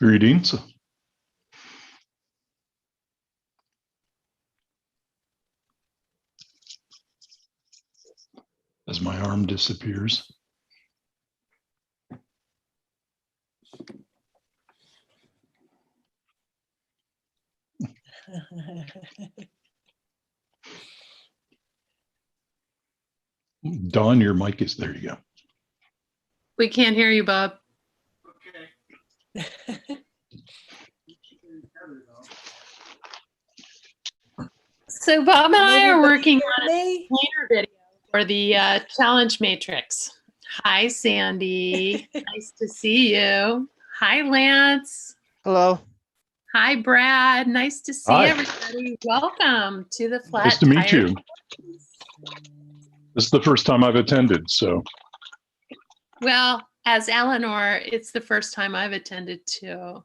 Greetings. As my arm disappears. Dawn, your mic is, there you go. We can't hear you, Bob. Okay. So Bob and I are working on a me? explainer video for the challenge matrix. Hi, Sandy. Nice to see you. Hi, Lance. Hello. Hi, Brad. Nice to see Hi. everybody. Welcome to the Flat Nice to meet Tire. you. This is the first time I've attended, so. Well, as Eleanor, it's the first time I've attended too.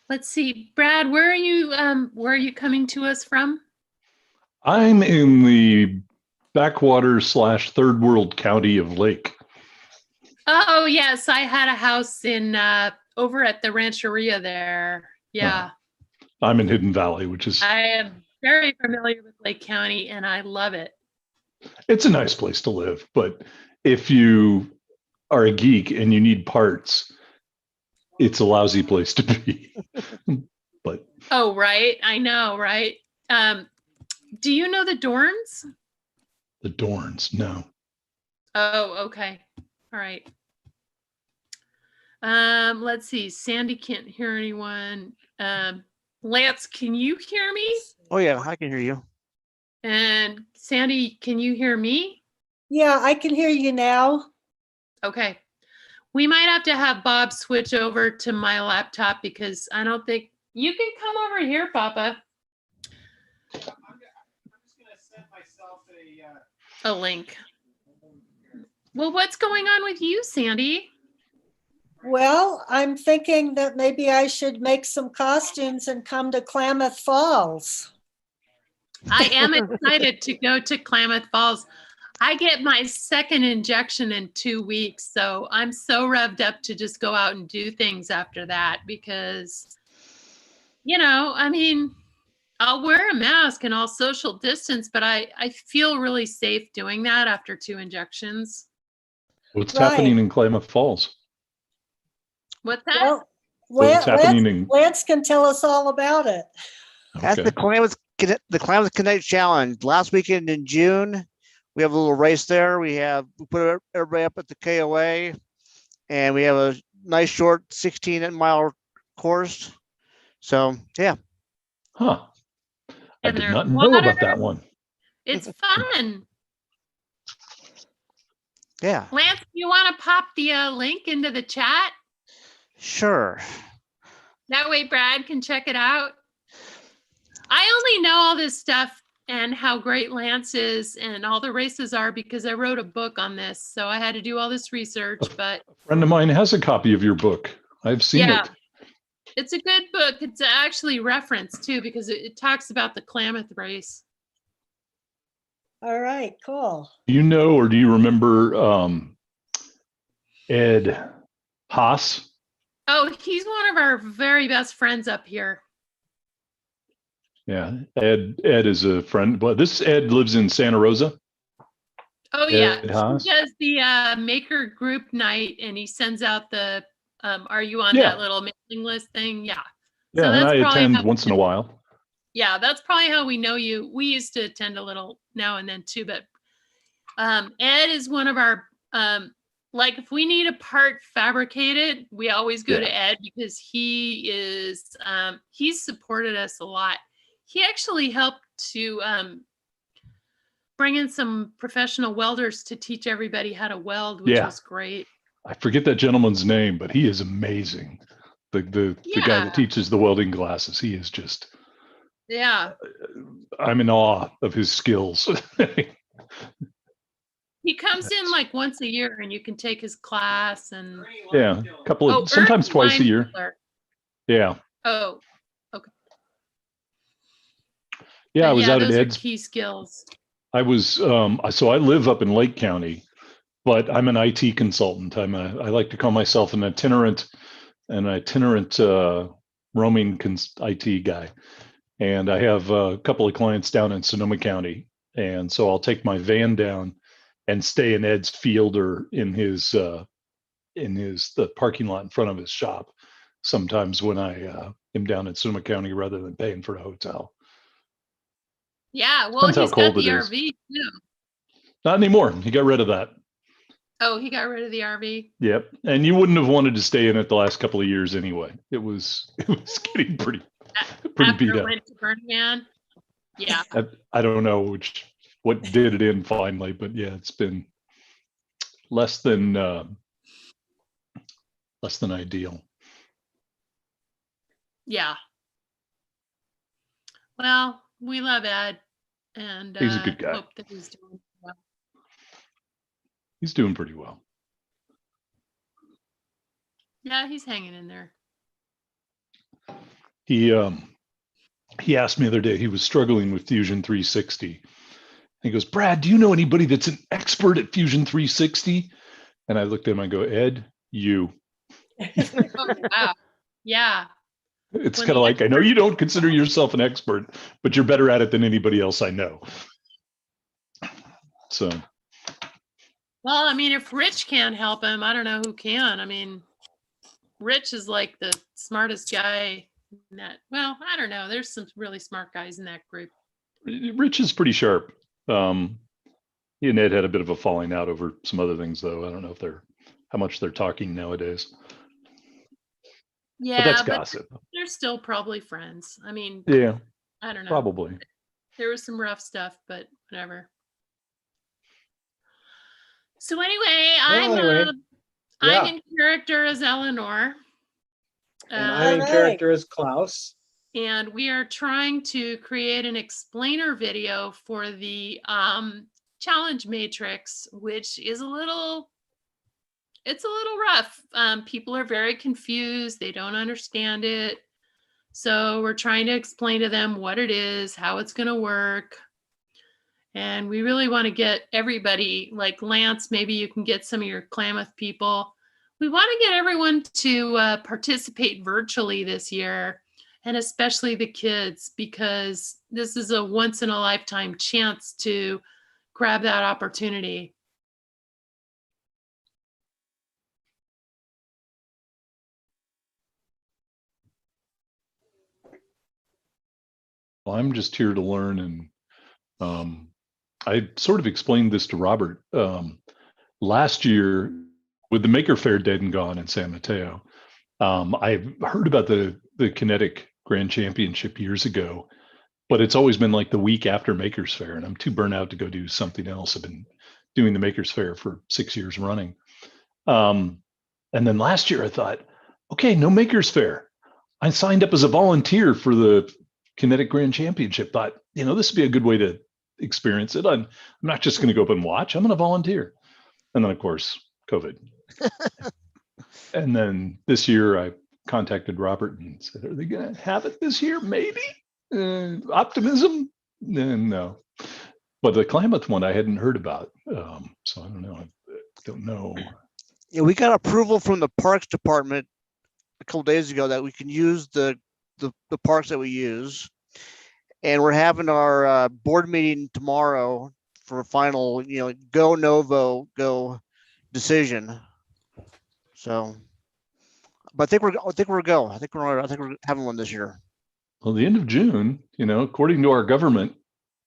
Let's see, Brad, where are you coming to us from? I'm in the backwater / third world county of Lake. Oh, yes, I had a house in over at the Rancheria there. Yeah. I'm in Hidden Valley, which is, I am very familiar with Lake County and I love it. it's a nice place to live, but if you are a geek and you need parts, it's a lousy place to be. But Oh, right. I know, right? Do you know the Dorns? the Dorns, no. Oh, okay. All right. Let's see. Sandy can't hear anyone. Lance, can you hear me? Oh yeah, I can hear you. And Sandy, can you hear me? Yeah, I can hear you now. Okay. We might have to have Bob switch over to my laptop because I don't think you can come over here, Papa. I'm just going to send myself a A link. Well, what's going on with you, Sandy? Well, I'm thinking that maybe I should make some costumes and come to Klamath Falls. I am excited to go to Klamath Falls. I get my second injection in 2 weeks, so I'm so revved up to just go out and do things after that because, you know, I mean, I'll wear a mask and I'll social distance, but I feel really safe doing that after 2 injections. What's Right. happening in Klamath Falls? What's that? Well, What's happening in, Lance can tell us all about it. That's okay. the Klamath Kinetic Challenge. Last weekend in June, we have a little race there. We put everybody up at the KOA, and we have a nice short 16-mile course. So yeah. Huh. I And did there's not know about water. that one. It's fun. Yeah. Lance, you want to pop the link into the chat? Sure. That way Brad can check it out. I only know all this stuff and how great Lance is and all the races are because I wrote a book on this. So I had to do all this research, but A friend of mine has a copy of your book. I've seen yeah, it. it's a good book. It's actually referenced too because it talks about the Klamath race. All right, cool. Do you know, or do you remember Ed Haas? Oh, he's one of our very best friends up here. Yeah, Ed is a friend. Well, this Ed lives in Santa Rosa. Oh yeah, Ed Haas? he does the maker group night and he sends out the, are you on Yeah. that little mailing list thing? Yeah. Yeah, So and that's I probably attend how- once in a while. Yeah, that's probably how we know you. We used to attend a little now and then too, but Ed is one of our, like if we need a part fabricated, we always go Yeah. to Ed because he is, he's supported us a lot. He actually helped to bring in some professional welders to teach everybody how to weld, which Yeah. was great. I forget that gentleman's name, but he is amazing. The guy Yeah. that teaches the welding classes, he is just, Yeah. I'm in awe of his skills. He comes in like once a year and you can take his class and Yeah, a couple of, oh, sometimes Ernie twice a year. Weinmuller. Yeah. Oh, okay. Yeah, I But was yeah, out at those are Ed's. key skills. I was, so I live up in Lake County, but I'm an IT consultant. I like to call myself an itinerant roaming IT guy. And I have a couple of clients down in Sonoma County. And so I'll take my van down and stay in Ed's field or in the parking lot in front of his shop sometimes when I am down in Sonoma County rather than paying for a hotel. Yeah, well, Depends how he's got cold the it is. RV too. Not anymore. He got rid of that. Oh, he got rid of the RV. Yep. And you wouldn't have wanted to stay in it the last couple of years anyway. It was getting pretty beat After it up. went to Burning Man. Yeah. I don't know what did it in finally, but yeah, it's been less than ideal. Yeah. Well, we love Ed, and He's a good guy. hope that he's doing well. He's doing pretty well. Yeah, he's hanging in there. He asked me the other day, he was struggling with Fusion 360. He goes, Brad, do you know anybody that's an expert at Fusion 360? And I looked at him, I go, Ed, you. Oh, wow. Yeah. It's When kind of the like, I know you don't consider yourself an expert, but you're better at it than anybody else I know. So. Well, I mean, if Rich can't help him, I don't know who can. I mean, Rich is like the smartest guy in that. Well, I don't know. There's some really smart guys in that group. Rich is pretty sharp. He and Ed had a bit of a falling out over some other things, though. I don't know how much they're talking nowadays. Yeah, but that's gossip. They're still probably friends. I mean, yeah, I don't know. Probably. There was some rough stuff, but whatever. So anyway, I'm in character as Eleanor. And I'm in Alright. character as Klaus. And we are trying to create an explainer video for the challenge matrix, which is it's a little rough. People are very confused. They don't understand it. So we're trying to explain to them what it is, how it's going to work. And we really want to get everybody, like Lance, maybe you can get some of your Klamath people. We want to get everyone to participate virtually this year, and especially the kids, because this is a once in a lifetime chance to grab that opportunity. Well, I'm just here to learn, and I sort of explained this to Robert last year with the Maker Faire dead and gone in San Mateo. I heard about the Kinetic Grand Championship years ago, but it's always been like the week after Makers Faire, and I'm too burnt out to go do something else. I've been doing the Makers Faire for 6 years running. And then last year I thought, okay, no Makers Faire. I signed up as a volunteer for the Kinetic Grand Championship. Thought, this would be a good way to experience it. I'm not just going to go up and watch. I'm going to volunteer. And then, of course, COVID. And then this year I contacted Robert and said, are they going to have it this year? Maybe. Optimism? No. But the Klamath one I hadn't heard about. So I don't know. I don't know. Yeah, we got approval from the Parks Department a couple days ago that we can use the parks that we use. And we're having our board meeting tomorrow for a final, go go decision. So, but I think we're having one this year. Well, the end of June, according to our government,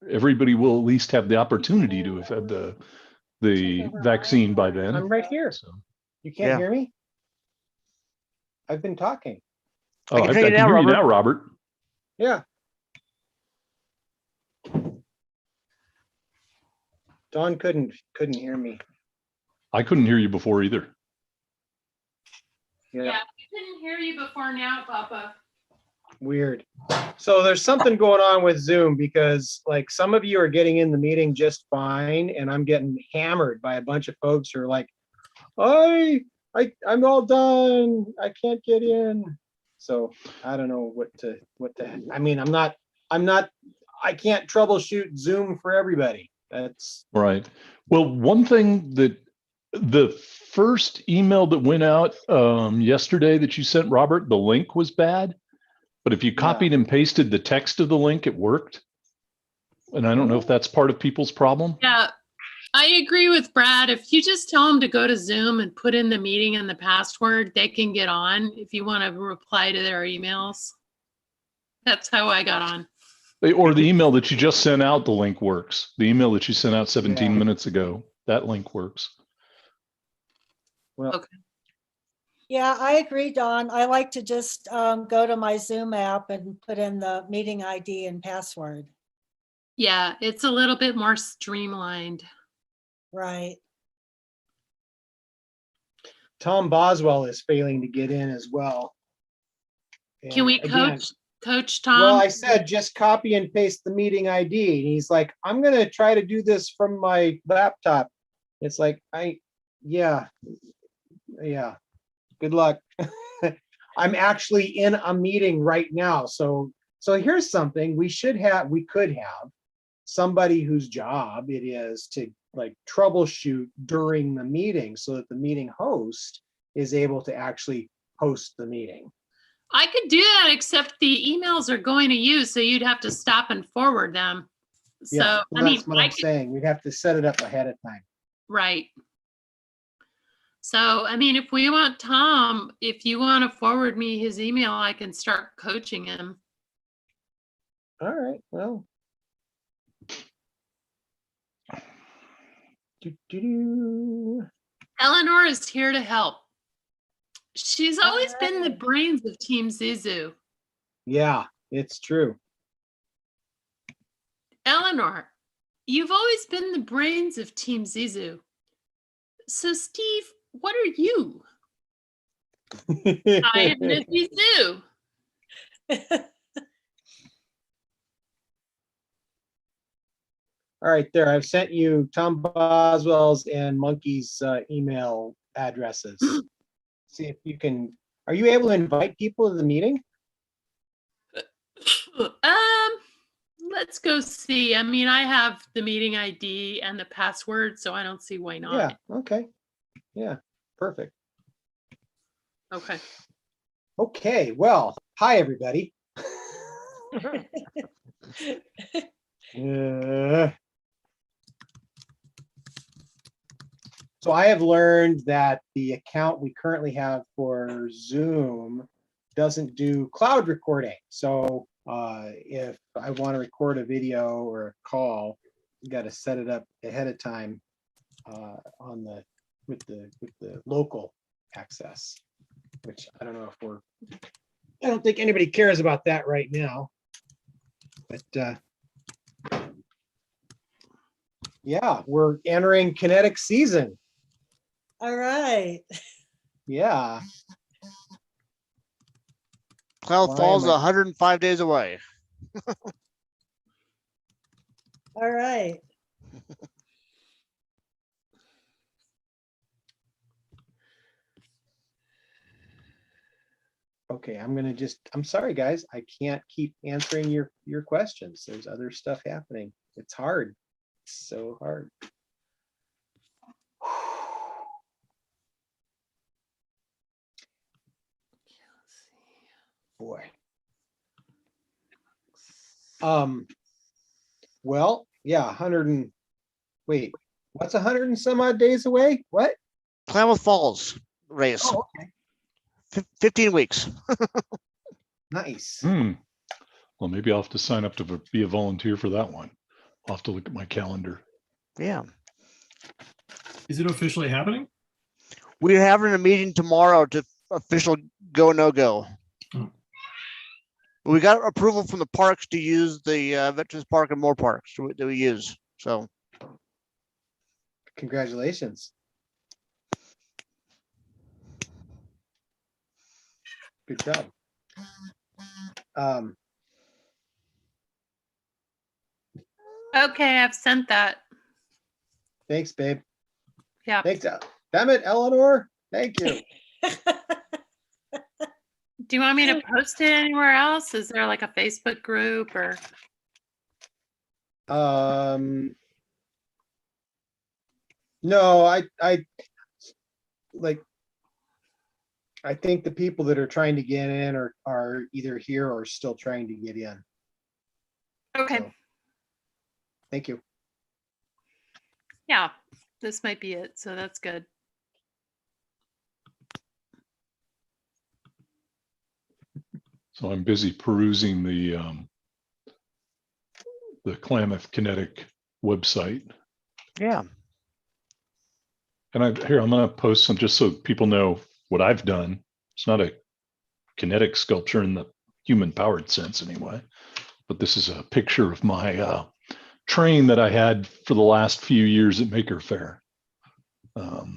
everybody will at least have the opportunity to have had the vaccine by then. I'm right here. So, You can't Yeah. hear me? I've been talking. I can can hear you hear now, you now, Robert. Yeah. Dawn couldn't hear me. I couldn't hear you before either. Yeah. Yeah, we couldn't hear you before now, Papa. Weird. So there's something going on with Zoom because like some of you are getting in the meeting just fine, and I'm getting hammered by a bunch of folks who are like, I'm all done. I can't get in. So I don't know what to I mean, I can't troubleshoot Zoom for everybody. That's Right. Well, one thing that The first email that went out yesterday that you sent, Robert, the link was bad. But if you copied and pasted the text of the link, it worked. And I don't know if that's part of people's problem. Yeah, I agree with Brad. If you just tell them to go to Zoom and put in the meeting and the password, they can get on if you want to reply to their emails. That's how I got on. Or the email that you just sent out, the link works. The email that you sent out 17 Yeah. minutes ago, that link works. Well, Okay. Yeah, I agree, Dawn. I like to just go to my Zoom app and put in the meeting ID and password. Yeah, it's a little bit more streamlined. Right. Tom Boswell is failing to get in as well. Can we And again, coach Tom? well, I said just copy and paste the meeting ID. And he's like, I'm gonna try to do this from my laptop. It's like, yeah. Good luck. I'm actually in a meeting right now. So here's something we could have somebody whose job it is to like troubleshoot during the meeting so that the meeting host is able to actually host the meeting. I could do that, except the emails are going to you, so you'd have to stop and forward them. So, Yeah, I mean, that's what I'm saying. We'd have to set it up ahead of time. right. So, I mean, if we want Tom, if you want to forward me his email, I can start coaching him. All right, well. Eleanor is here to help. She's always been the brains of Team Zizu. Yeah, it's true. Eleanor, you've always been the brains of Team Zizu. So, Steve, what are you? I am a Zizu. All right, there. I've sent you Tom Boswell's and Monkey's email addresses. See if you can. Are you able to invite people to the meeting? Let's go see. I mean, I have the meeting ID and the password, so I don't see why not. Yeah. Okay. Yeah. Perfect. Okay. Okay. Well, hi everybody. So I have learned that the account we currently have for Zoom doesn't do cloud recording. So if I want to record a video or a call, you got to set it up ahead of time on the with the local access, which I don't know if I don't think anybody cares about that right now. But yeah, we're entering kinetic season. All right. Yeah. Cloud Why Falls am I- 105 days away. All right. Okay, I'm sorry, guys. I can't keep answering your questions. There's other stuff happening. It's hard. It's so hard. Boy. Well, yeah, 100 and wait, what's 100 and some odd days away? What? Klamath Falls race, Oh, okay. 15 weeks. Nice. Well, maybe I'll have to sign up to be a volunteer for that one. I'll have to look at my calendar. Yeah. Is it officially happening? We're having a meeting tomorrow to official go, no go. Hmm. We got approval from the parks to use the Veterans Park and more parks that we use. So Congratulations. Good job. Okay, I've sent that. Thanks, babe. Yeah. Thanks. Damn it, Eleanor. Thank you. Do you want me to post it anywhere else? Is there like a Facebook group or? No, like, I think the people that are trying to get in are either here or still trying to get in. Okay. So, thank you. Yeah, this might be it. So that's good. So I'm busy perusing the Klamath Kinetic website. Yeah. And I'm going to post some just so people know what I've done. It's not a kinetic sculpture in the human powered sense anyway, but this is a picture of my train that I had for the last few years at Maker Faire. All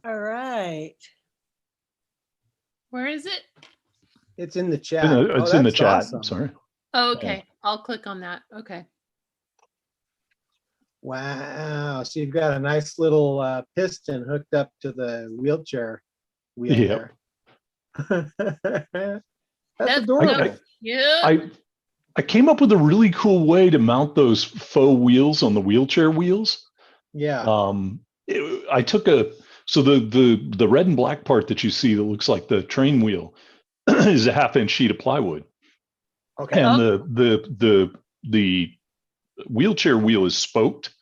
right. Where is it? It's in the chat. It's in the that's chat. awesome. Sorry. Oh, okay. I'll click on that. Okay. Wow. So you've got a nice little piston hooked up to the wheelchair wheel Yep. there. That's So adorable. cute. I came up with a really cool way to mount those faux wheels on the wheelchair wheels. Yeah. I took the red and black part that you see that looks like the train wheel is a 1/2 inch sheet of plywood. Okay. And the wheelchair wheel is spoked.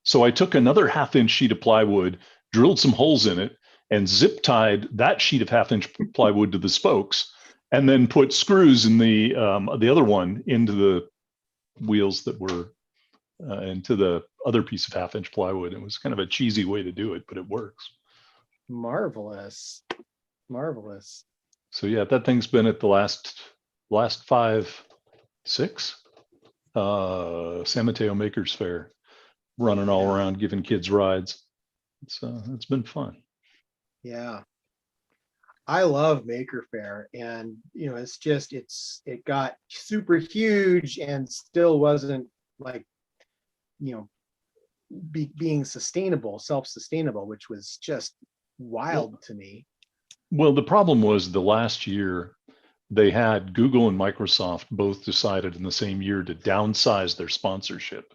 So I took another 1/2 inch sheet of plywood, drilled some holes in it, and zip tied that sheet of 1/2 inch plywood to the spokes, and then put screws in the other one into the wheels that were into the other piece of 1/2 inch plywood. It was kind of a cheesy way to do it, but it works. Marvelous. Marvelous. So yeah, that thing's been at the last 5, 6 San Mateo Makers Fair, running all around giving kids rides. It's been fun. Yeah. I love Maker Faire, and it got super huge and still wasn't like, being sustainable, self-sustainable, which was just wild to me. Well, the problem was the last year they had Google and Microsoft both decided in the same year to downsize their sponsorship.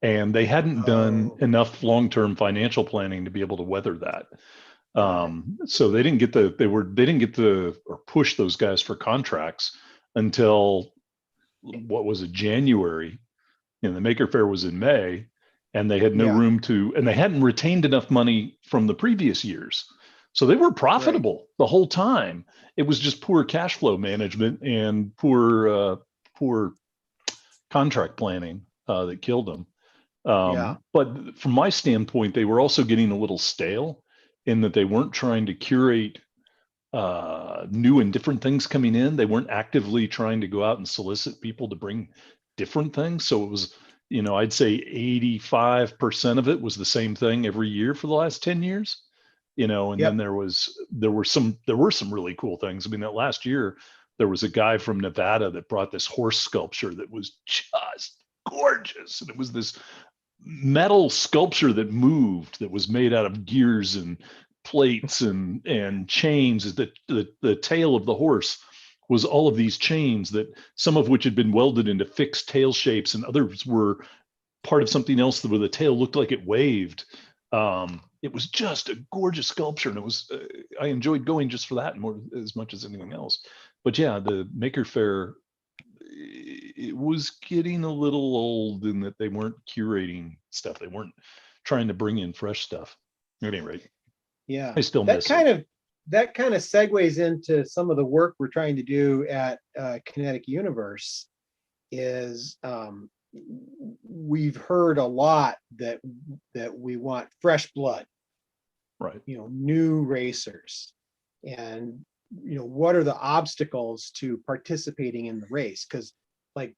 And they hadn't done enough long-term financial planning to be able to weather that. So they didn't get or push those guys for contracts until what was it, January? The Maker Faire was in May, and they had no room and they hadn't retained enough money from the previous years. So they were profitable the whole time. It was just poor cash flow management and poor contract planning that killed them. But from my standpoint, they were also getting a little stale in that they weren't trying to curate new and different things coming in. They weren't actively trying to go out and solicit people to bring different things. So it was, I'd say 85% of it was the same thing every year for the last 10 years. And then there were some really cool things. I mean, that last year there was a guy from Nevada that brought this horse sculpture that was just gorgeous. And it was this metal sculpture that moved, that was made out of gears and plates and chains. The tail of the horse was all of these chains, that some of which had been welded into fixed tail shapes, and others were part of something else where the tail looked like it waved. It was just a gorgeous sculpture, and it was I enjoyed going just for that more as much as anything else. But yeah, the Maker Faire, it was getting a little old in that they weren't curating stuff. They weren't trying to bring in fresh stuff. At any rate, I still miss it. That kind of segues into some of the work we're trying to do at Kinetic Universe. Is we've heard a lot that we want fresh blood, right? New racers, and what are the obstacles to participating in the race? Because like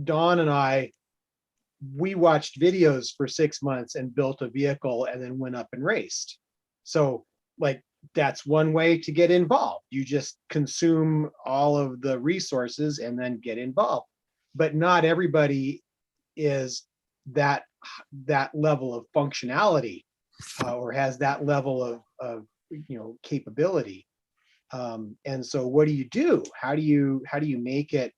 Dawn and I, we watched videos for 6 months and built a vehicle and then went up and raced. So like that's one way to get involved. You just consume all of the resources and then get involved. But not everybody is that level of functionality or has that level of capability. And so what do you do? How do you make it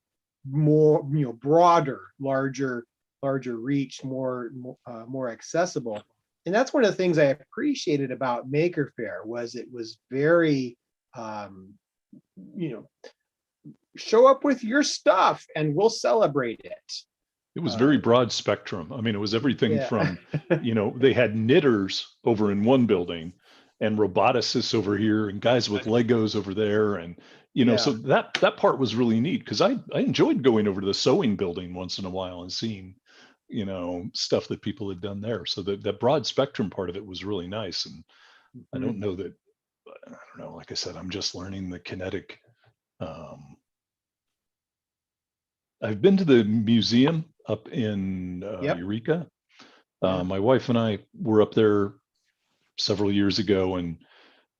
more broader, larger reach, more accessible? and that's one of the things I appreciated about Maker Faire was it was very, you know, show up with your stuff and we'll celebrate it. It was very broad spectrum. I mean, it was everything Yeah. from, they had knitters over in one building and roboticists over here and guys with Legos over there. And, so that part was really neat because I enjoyed going over to the sewing building once in a while and seeing, stuff that people had done there. So that broad spectrum part of it was really nice. And I don't know that, I don't know, like I said, I'm just learning the kinetic. I've been to the museum up in Yep. Eureka. Yeah. My wife and I were up there several years ago, and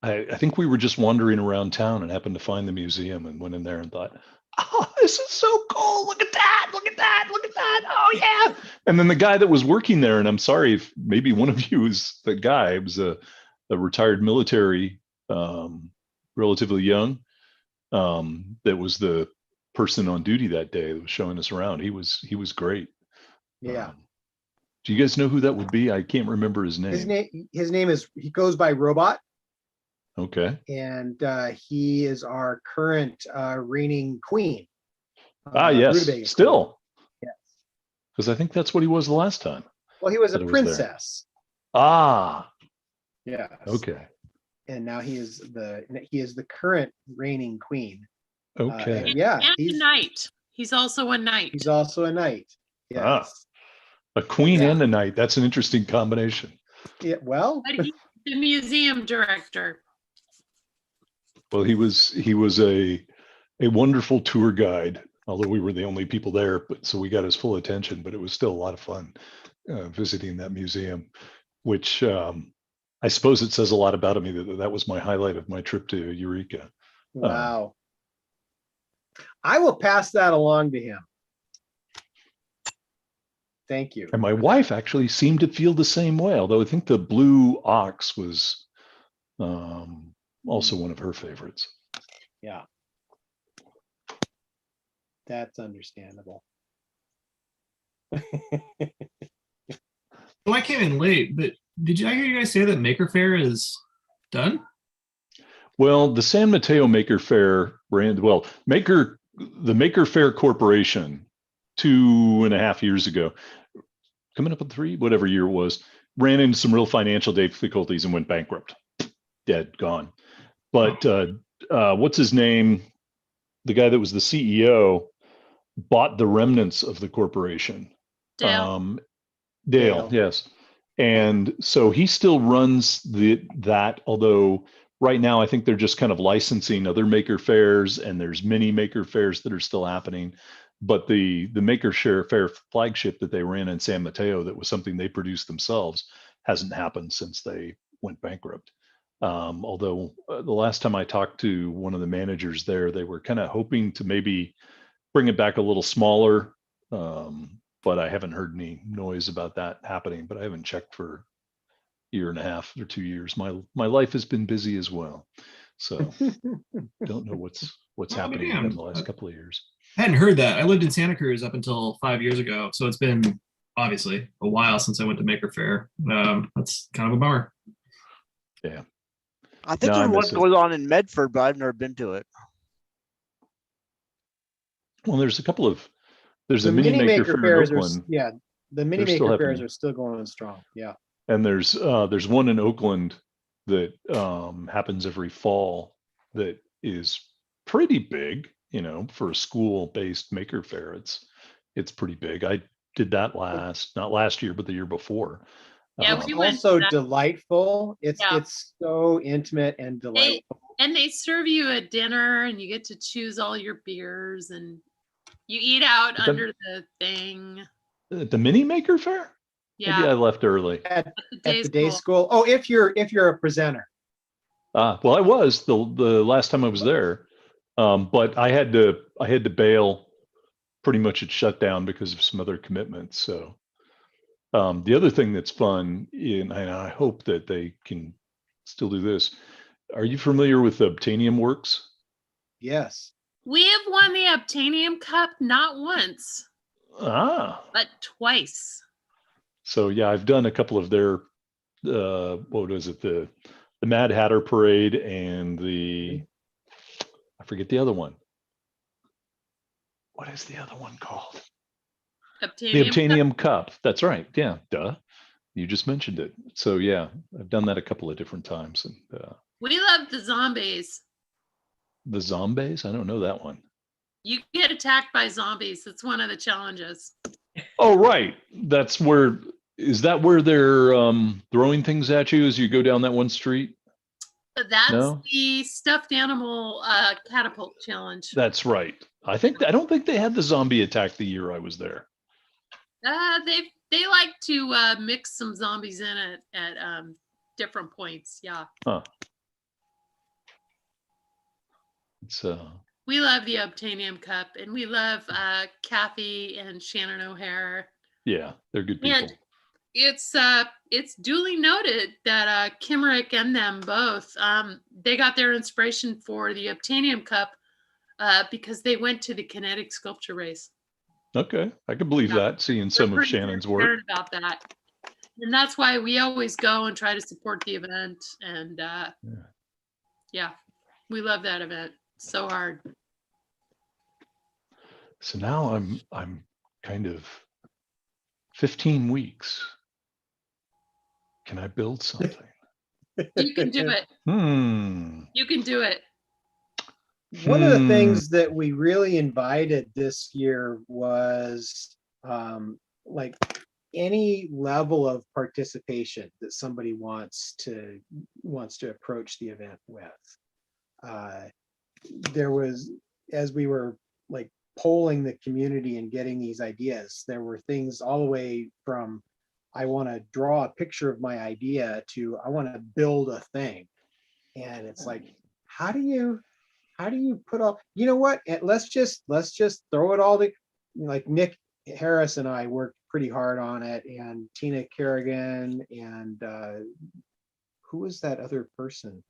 I think we were just wandering around town and happened to find the museum and went in there and thought, oh, this is so cool. Look at that. Look at that. Look at that. Oh, yeah. And then the guy that was working there, and I'm sorry if maybe one of you is the guy, it was a retired military, relatively young, that was the person on duty that day that was showing us around. He was great. Yeah. Do you guys know who that would be? I can't remember his name. His name is, he goes by Robot, Okay. and he is our current reigning queen. Yes, Rutabaga still. queen. Yes. Because I think that's what he was the last time. Well, he was a that I was there. princess. Ah, Yes. okay. And now he is the current reigning queen. Okay. Yeah, And he's a knight. He's also a knight. he's also a knight. Yes. A queen Yeah. and a knight. That's an interesting combination. Yeah. Well, But he's the museum director. Well, he was a wonderful tour guide, although we were the only people there, but so we got his full attention, but it was still a lot of fun visiting that museum, which I suppose it says a lot about me that was my highlight of my trip to Eureka. wow. I will pass that along to him. Thank you. And my wife actually seemed to feel the same way, although I think the blue ox was also one of her favorites. Yeah. That's understandable. Well, I came in late, but I hear you guys say that Maker Faire is done? Well, the San Mateo Maker Faire brand, the Maker Faire Corporation 2.5 years ago, coming up on 3, whatever year it was, ran into some real financial difficulties and went bankrupt. Dead, gone. But what's his name? The guy that was the CEO bought the remnants of the corporation. Dale. Dale, yes. And so he still runs that, although right now I think they're just kind of licensing other Maker Fairs, and there's many Maker Fairs that are still happening. But the Maker Faire flagship that they ran in San Mateo, that was something they produced themselves, hasn't happened since they went bankrupt. Although the last time I talked to one of the managers there, they were kind of hoping to maybe bring it back a little smaller. But I haven't heard any noise about that happening, but I haven't checked for 1.5 or 2 years. My life has been busy as well. So don't know what's happening in the last couple of years. I hadn't heard that. I lived in Santa Cruz up until 5 years ago. So it's been obviously a while since I went to Maker Faire. That's kind of a bummer. Yeah. I think there's one going on in Medford, but I've never been to it. Well, there's The a mini Maker Faire in Oakland. The mini Maker Fairs are still going strong. Yeah. And there's one in Oakland that happens every fall that is pretty big, for a school-based Maker Faire. It's pretty big. I did that not last year, but the year before. Yeah, we went Also to that. delightful. It's so intimate and delightful. And they serve you a dinner, and you get to choose all your beers, and you eat out under the thing. The mini Maker Faire? Yeah. Maybe I left early. At the day school. Oh, if you're a presenter. Well, I was the last time I was there, but I had to bail. Pretty much it shut down because of some other commitments. So the other thing that's fun, and I hope that they can still do this. Are you familiar with Obtainium Works? Yes. We have won the Obtainium Cup not once, but twice. So yeah, I've done a couple of their what was it? The Mad Hatter Parade and I forget the other one. What is the other one called? The Obtainium Cup. That's right. Yeah, duh. You just mentioned it. So yeah, I've done that a couple of different times. And We love the zombies. the zombies, I don't know that one. You get attacked by zombies. It's one of the challenges. Oh, right. Is that where they're throwing things at you as you go down that one street? That's No? the stuffed animal catapult challenge. That's right. I don't think they had the zombie attack the year I was there. They like to mix some zombies in at different points. Yeah. Huh. It's We love the Obtainium Cup, and we love Kathy and Shannon O'Hare. yeah, they're good people. And it's duly noted that Kimrick and them both they got their inspiration for the Obtainium Cup because they went to the Kinetic Sculpture Race. Okay, I can believe that, seeing some of Shannon's work. About that, and that's why we always go and try to support the event. And yeah, we love that event so hard. So now I'm kind of 15 weeks. Can I build something? You can do it. You can do it. One of the things that we really invited this year was like any level of participation that somebody wants to approach the event with. There was, as we were like polling the community and getting these ideas, there were things all the way from I want to draw a picture of my idea to I want to build a thing. And it's like, how do you put all, you know what? Let's just throw it all to, like Nick Harris and I worked pretty hard on it, and Tina Kerrigan, and who was that other person?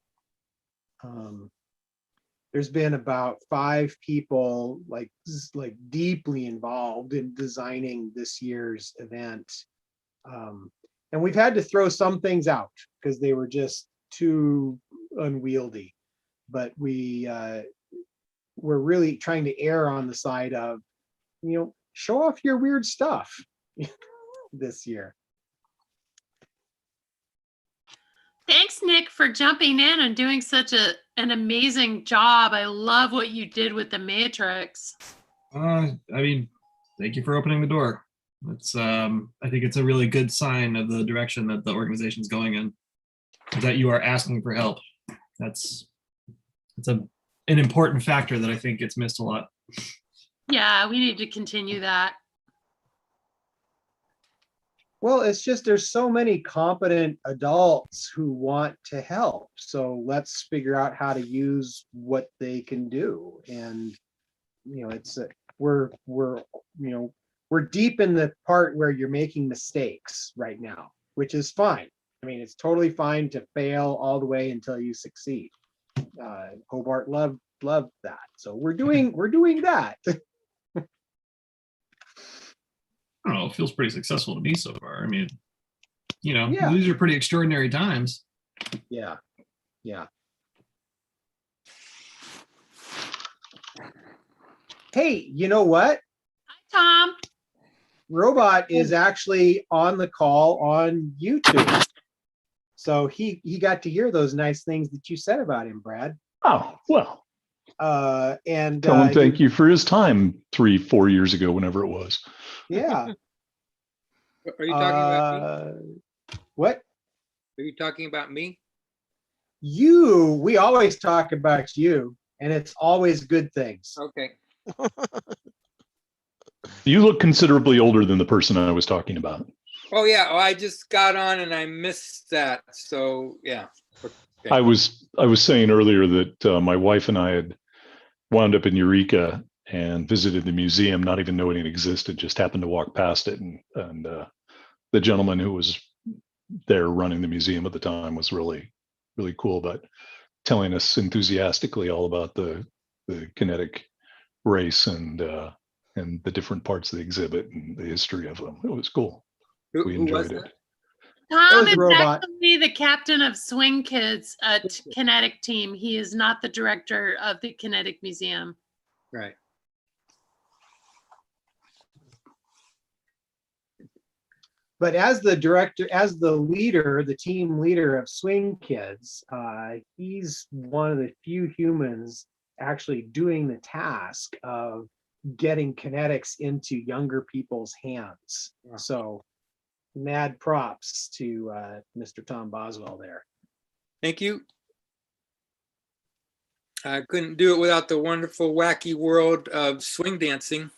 There's been about 5 people like deeply involved in designing this year's event. And we've had to throw some things out because they were just too unwieldy. But we're really trying to err on the side of, show off your weird stuff this year. Thanks, Nick, for jumping in and doing such an amazing job. I love what you did with the Matrix. I mean, thank you for opening the door. It's I think it's a really good sign of the direction that the organization's going in, that you are asking for help. It's an important factor that I think gets missed a lot. Yeah, we need to continue that. Well, it's just there's so many competent adults who want to help. So let's figure out how to use what they can do. And it's we're deep in the part where you're making mistakes right now, which is fine. I mean, it's totally fine to fail all the way until you succeed. Hobart loved that. So we're doing that. I don't know, it feels pretty successful to me so far. I mean, Yeah. These are pretty extraordinary times. Yeah. Hey, you know what? Hi, Tom. Robot is actually on the call on YouTube. So he got to hear those nice things that you said about him, Brad. Oh, well. And Tell him thank you for his time 3-4 years ago, whenever it was. Yeah. Are you talking about me? What? Are you talking about me? We always talk about you, and it's always good things. Okay. You look considerably older than the person I was talking about. Oh yeah, well, I just got on and I missed that. So yeah. Okay. I was saying earlier that my wife and I had wound up in Eureka and visited the museum, not even knowing it existed, just happened to walk past it. And the gentleman who was there running the museum at the time was really, really cool about telling us enthusiastically all about the kinetic race and the different parts of the exhibit and the history of them. It was cool. We enjoyed it. Tom the is robot. actually the captain of Swing Kids, Kinetic team. He is not the director of the Kinetic Museum. Right. But as the director, as the leader, the team leader of Swing Kids, he's one of the few humans actually doing the task of getting kinetics into younger people's hands. Wow. So mad props to Mr. Tom Boswell there. Thank you. I couldn't do it without the wonderful, wacky world of swing dancing.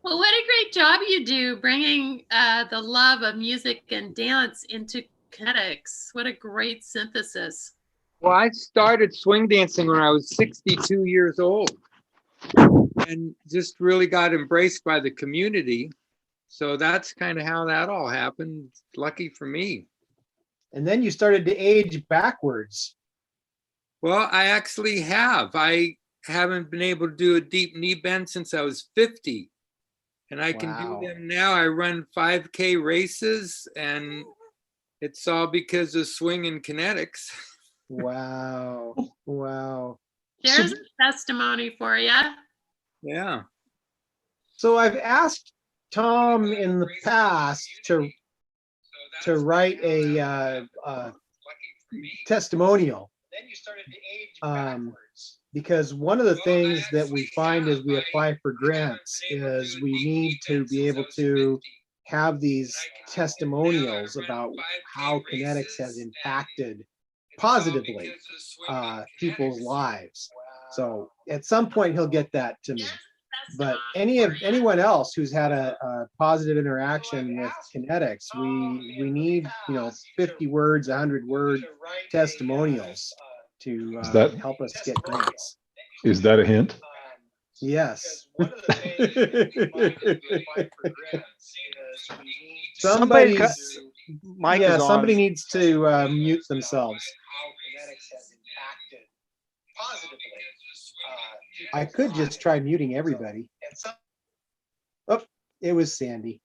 Well, what a great job you do bringing the love of music and dance into kinetics. What a great synthesis. Well, I started swing dancing when I was 62 years old and just really got embraced by the community. So that's kind of how that all happened. Lucky for me. And then you started to age backwards. Well, I actually have. I haven't been able to do a deep knee bend since I was 50. And I can Wow. do them now. I run 5K races, and it's all because of swing and kinetics. Wow. Wow. There's a testimony for you. Yeah. So I've asked Tom in the past to write a testimonial. Because one of the things that we find as we apply for grants is we need to be able to have these testimonials about how kinetics has impacted positively people's lives. So at some point he'll get that to me. But anyone else who's had a positive interaction with kinetics, we need 50 words, 100-word testimonials to help us get grants. Is that a hint? Yes. Somebody cut- Somebody's Mike is on. somebody needs to mute themselves. I could just try muting everybody. Oh, it was Sandy.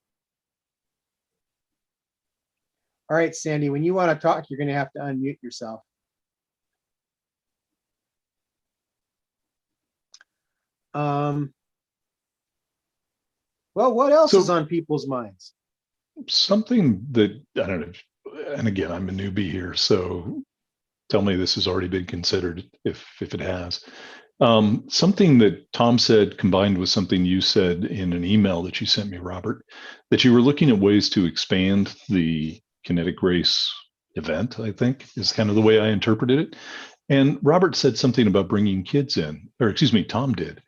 All right, Sandy, when you want to talk, you're going to have to unmute yourself. Well, what else So- is on people's minds? Something that, I don't know, and again, I'm a newbie here, so tell me this has already been considered if it has. Something that Tom said combined with something you said in an email that you sent me, Robert, that you were looking at ways to expand the kinetic race event, I think is kind of the way I interpreted it. And Robert said something about bringing kids in, or excuse me, Tom did.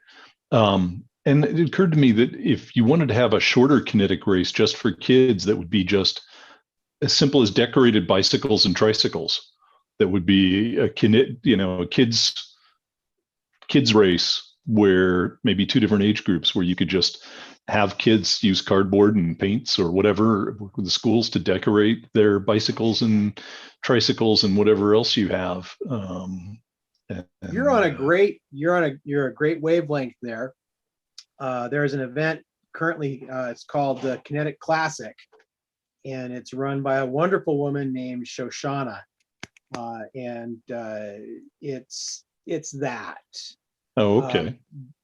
And it occurred to me that if you wanted to have a shorter kinetic race just for kids, that would be just as simple as decorated bicycles and tricycles. That would be a kids race where maybe two different age groups where you could just have kids use cardboard and paints or whatever with the schools to decorate their bicycles and tricycles and whatever else you have. You're a great wavelength there. There's an event currently, it's called the Kinetic Classic, and it's run by a wonderful woman named Shoshana. And it's that. Oh, okay.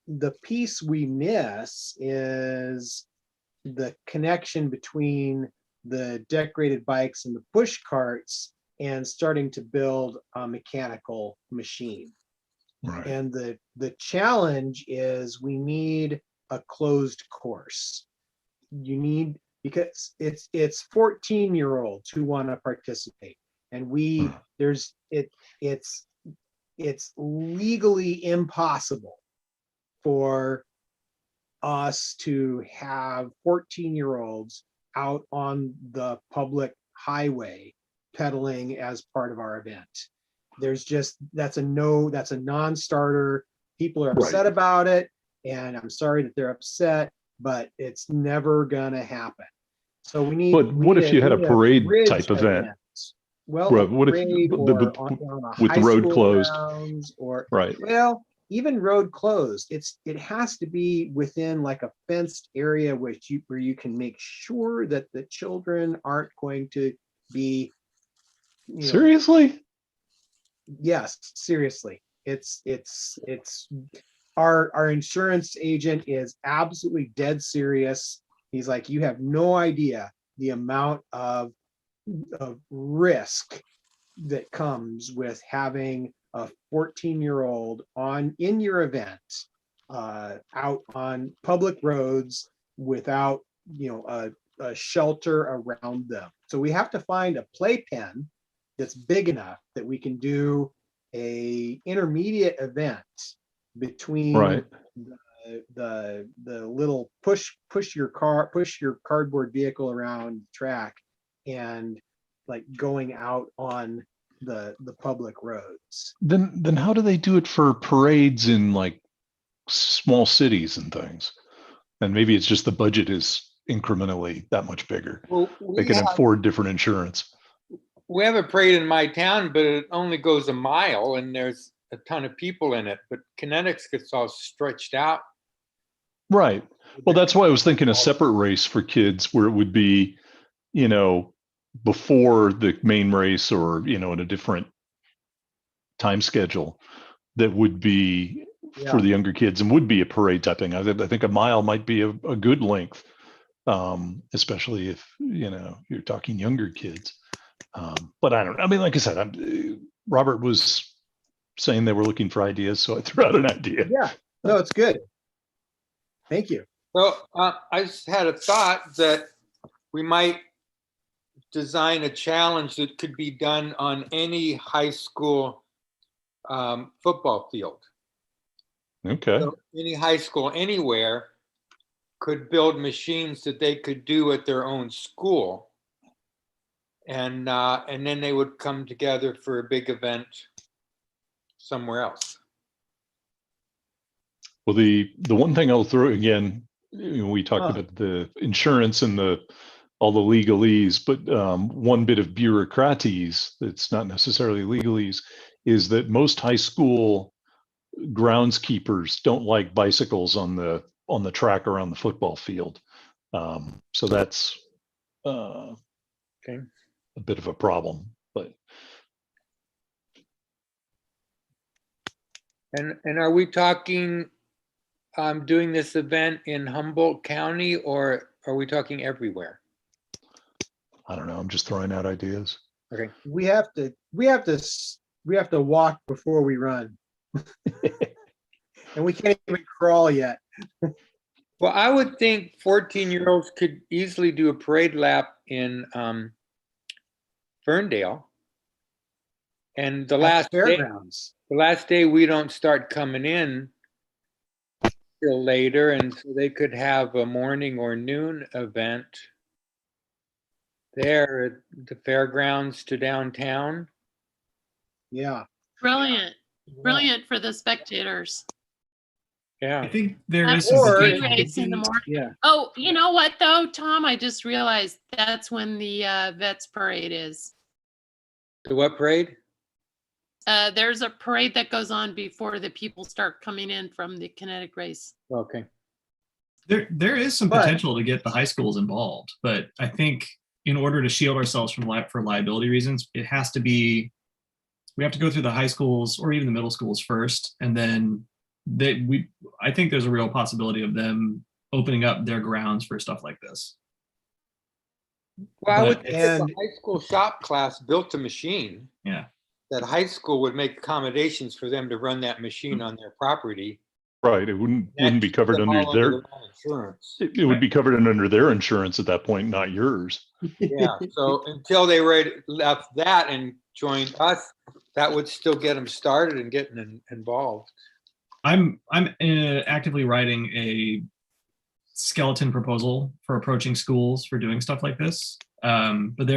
The piece we miss is the connection between the decorated bikes and the push carts and starting to build a mechanical machine. Right. And the challenge is we need a closed course. You need, because it's 14-year-olds who want to participate. And it's legally impossible for us to have 14-year-olds out on the public highway pedaling as part of our event. That's a non-starter. People are upset about it, and I'm sorry that they're upset, but it's never gonna happen. So we need. But what if you had a parade type event? Well, Right, what if parade with or on a the high road school closed? grounds or Right. well, even road closed, it has to be within like a fenced area where you can make sure that the children aren't going to be, Seriously? yes, seriously. It's our insurance agent is absolutely dead serious. He's like, you have no idea the amount of risk that comes with having a 14-year-old in your event out on public roads without a shelter around them. So we have to find a playpen that's big enough that we can do a intermediate event between Right. the little push your cardboard vehicle around the track and like going out on the public roads. Then how do they do it for parades in like small cities and things? And maybe it's just the budget is incrementally that much bigger. Well, They can afford different insurance. we have a parade in my town, but it only goes a mile and there's a ton of people in it. But Kinetics gets all stretched out. Right. Well, that's why I was thinking a separate race for kids where it would be, before the main race or, in a different time schedule that would be for the younger kids and would be a parade type thing. I think a mile might be a good length, especially if, you're talking younger kids. But I don't know. I mean, like I said, Robert was saying they were looking for ideas, so I threw out an idea. Yeah, no, it's good. Thank you. Well, I just had a thought that we might design a challenge that could be done on any high school football field. Okay. So any high school anywhere could build machines that they could do at their own school. And then they would come together for a big event somewhere else. Well, the one thing I'll throw again, we talked about the insurance and all the legalese, but one bit of bureaucraties that's not necessarily legalese is that most high school groundskeepers don't like bicycles on the track around the football field. So that's Okay. a bit of a problem, but. And are we talking doing this event in Humboldt County, or are we talking everywhere? I don't know. I'm just throwing out ideas. Okay. We have to walk before we run. And we can't even crawl yet. Well, I would think 14-year-olds could easily do a parade lap in Ferndale. And the last day we don't start coming in till later, and so they could have a morning or noon event there at the fairgrounds to downtown. Yeah. Brilliant. Brilliant for the spectators. I Yeah. think there Have is some a Or- speed potential. race in the morning. Yeah. Oh, you know what though, Tom? I just realized that's when the Vets Parade is. The what parade? There's a parade that goes on before the people start coming in from the kinetic race. Okay. There is some But- potential to get the high schools involved, but I think in order to shield ourselves from for liability reasons, it has to be, we have to go through the high schools or even the middle schools first, and then I think there's a real possibility of them opening up their grounds for stuff like this. Well, I would But think if And- a high school shop class built a machine, Yeah. that high school would make accommodations for them to run that machine on their property. Right. It wouldn't be covered Them under all their, own insurance. it would be covered under their insurance at that point, not yours. Yeah, so until they left that and joined us, that would still get them started and getting involved. I'm actively writing a skeleton proposal for approaching schools for doing stuff like this. But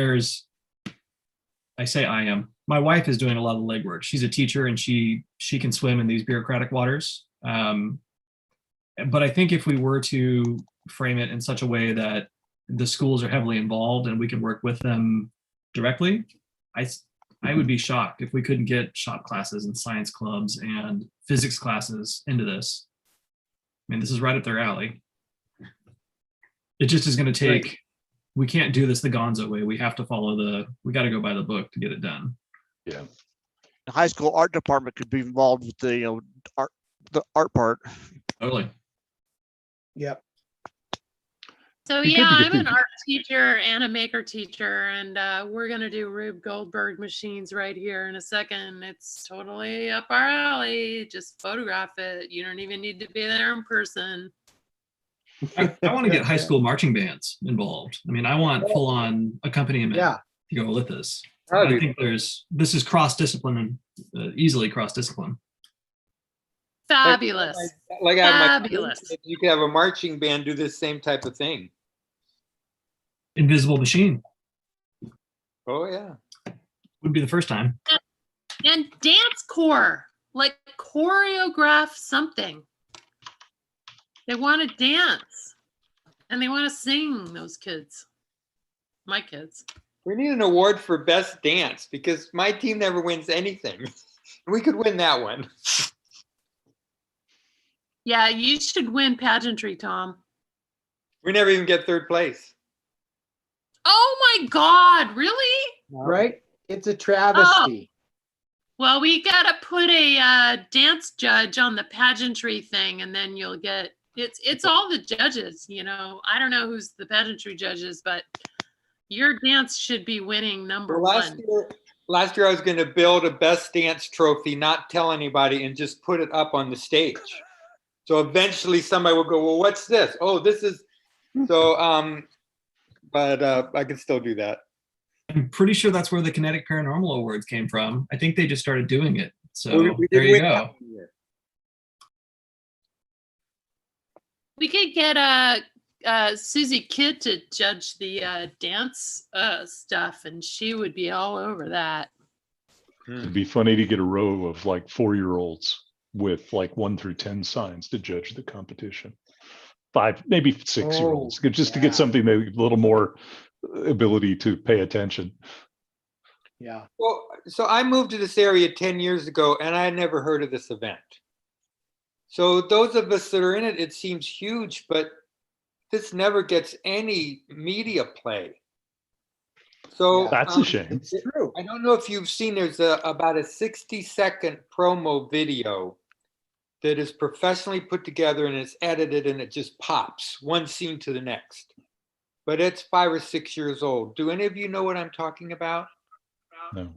my wife is doing a lot of the legwork. She's a teacher and she can swim in these bureaucratic waters. But I think if we were to frame it in such a way that the schools are heavily involved and we can work with them directly, I would be shocked if we couldn't get shop classes and science clubs and physics classes into this. I mean, this is right up their alley. It just is going to take, we can't do this the Gonzo way. We have to follow we got to go by the book to get it done. Yeah. The high school art department could be involved with the art part. Totally. Yep. So Be good yeah, to get I'm an the- art teacher and a maker teacher, and we're gonna do Rube Goldberg machines right here in a second. It's totally up our alley. Just photograph it. You don't even need to be there in person. I want to get high school marching bands involved. I mean, I want full on accompaniment Yeah. to go with this. That'd I be- think this is cross discipline and easily cross discipline. Fabulous. Like I have Fabulous. you could have a marching band do this same type of thing. Invisible machine Oh, yeah. would be the first time. And dance core, like choreograph something. They want to dance and they want to sing, those kids. My kids. We need an award for best dance because my team never wins anything. We could win that one. Yeah, you should win pageantry, Tom. We never even get third place. Oh my God, really? Right? It's a travesty. Well, we gotta put a dance judge on the pageantry thing, and then you'll get it's all the judges. You know, I don't know who's the pageantry judges, but your dance should be winning number Well, one. last year I was going to build a best dance trophy, not tell anybody, and just put it up on the stage. So eventually somebody will go, well, what's this? Oh, this is so. But I can still do that. I'm pretty sure that's where the Kinetic Paranormal Awards came from. I think they just started doing it. So We there did you win that go. one year. We could get Susie Kidd to judge the dance stuff, and she would be all over that. It'd be funny to get a row of like 4-year-olds with like 1 through 10 signs to judge the competition. 5, maybe 6-year-olds, just to yeah. get something that a little more ability to pay attention. Yeah. Well, so I moved to this area 10 years ago and I had never heard of this event. So those of us that are in it, it seems huge, but this never gets any media play. So Yeah. That's a shame. It's true. I don't know if you've seen, there's about a 60-second promo video that is professionally put together and it's edited and it just pops one scene to the next. But it's 5 or 6 years old. Do any of you know what I'm talking about? No.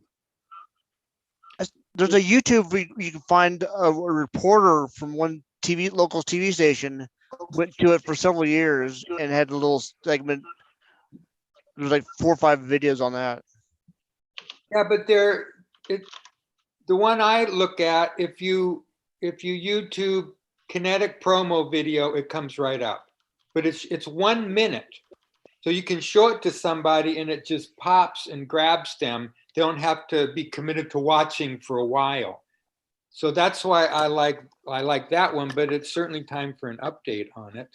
There's a YouTube you can find a reporter from one local TV station went to it for several years and had a little segment. There was like 4 or 5 videos on that. Yeah, but the one I look at, if you YouTube Kinetic promo video, it comes right up. But it's 1 minute. So you can show it to somebody and it just pops and grabs them. They don't have to be committed to watching for a while. So that's why I like that one, but it's certainly time for an update on it.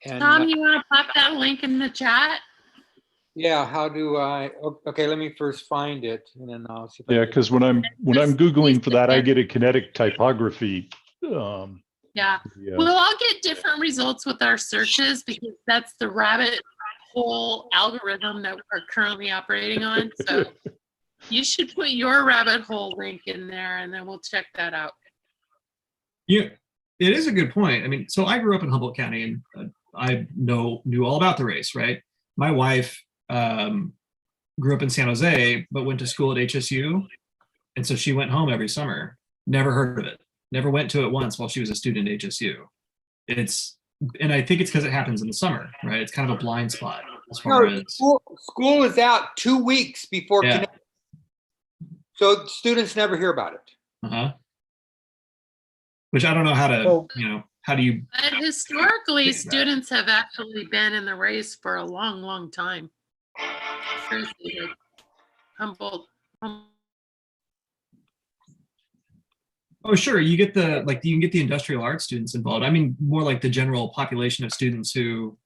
And Tom, you want to pop that link in the chat? yeah, how do I? Okay, let me first find it, and then I'll see. If I Yeah, can- because when I'm Googling for that, I get a kinetic typography. Yeah. Yeah. We'll all get different results with our searches because that's the rabbit hole algorithm that we're currently operating on. So you should put your rabbit hole link in there and then we'll check that out. Yeah, it is a good point. I mean, so I grew up in Humboldt County and I knew all about the race, right? My wife grew up in San Jose, but went to school at HSU. And so she went home every summer, never heard of it, never went to it once while she was a student at HSU. And I think it's because it happens in the summer, right? It's kind of a blind spot as far No, as, school is out 2 weeks before yeah, Kinetic, so students never hear about it. which I don't know how to, Oh. how do you, But historically, Think about it. students have actually been in the race for a long, long time. Seriously, like Humboldt. oh, sure, you get you can get the industrial arts students involved. I mean, more like the general population of students who,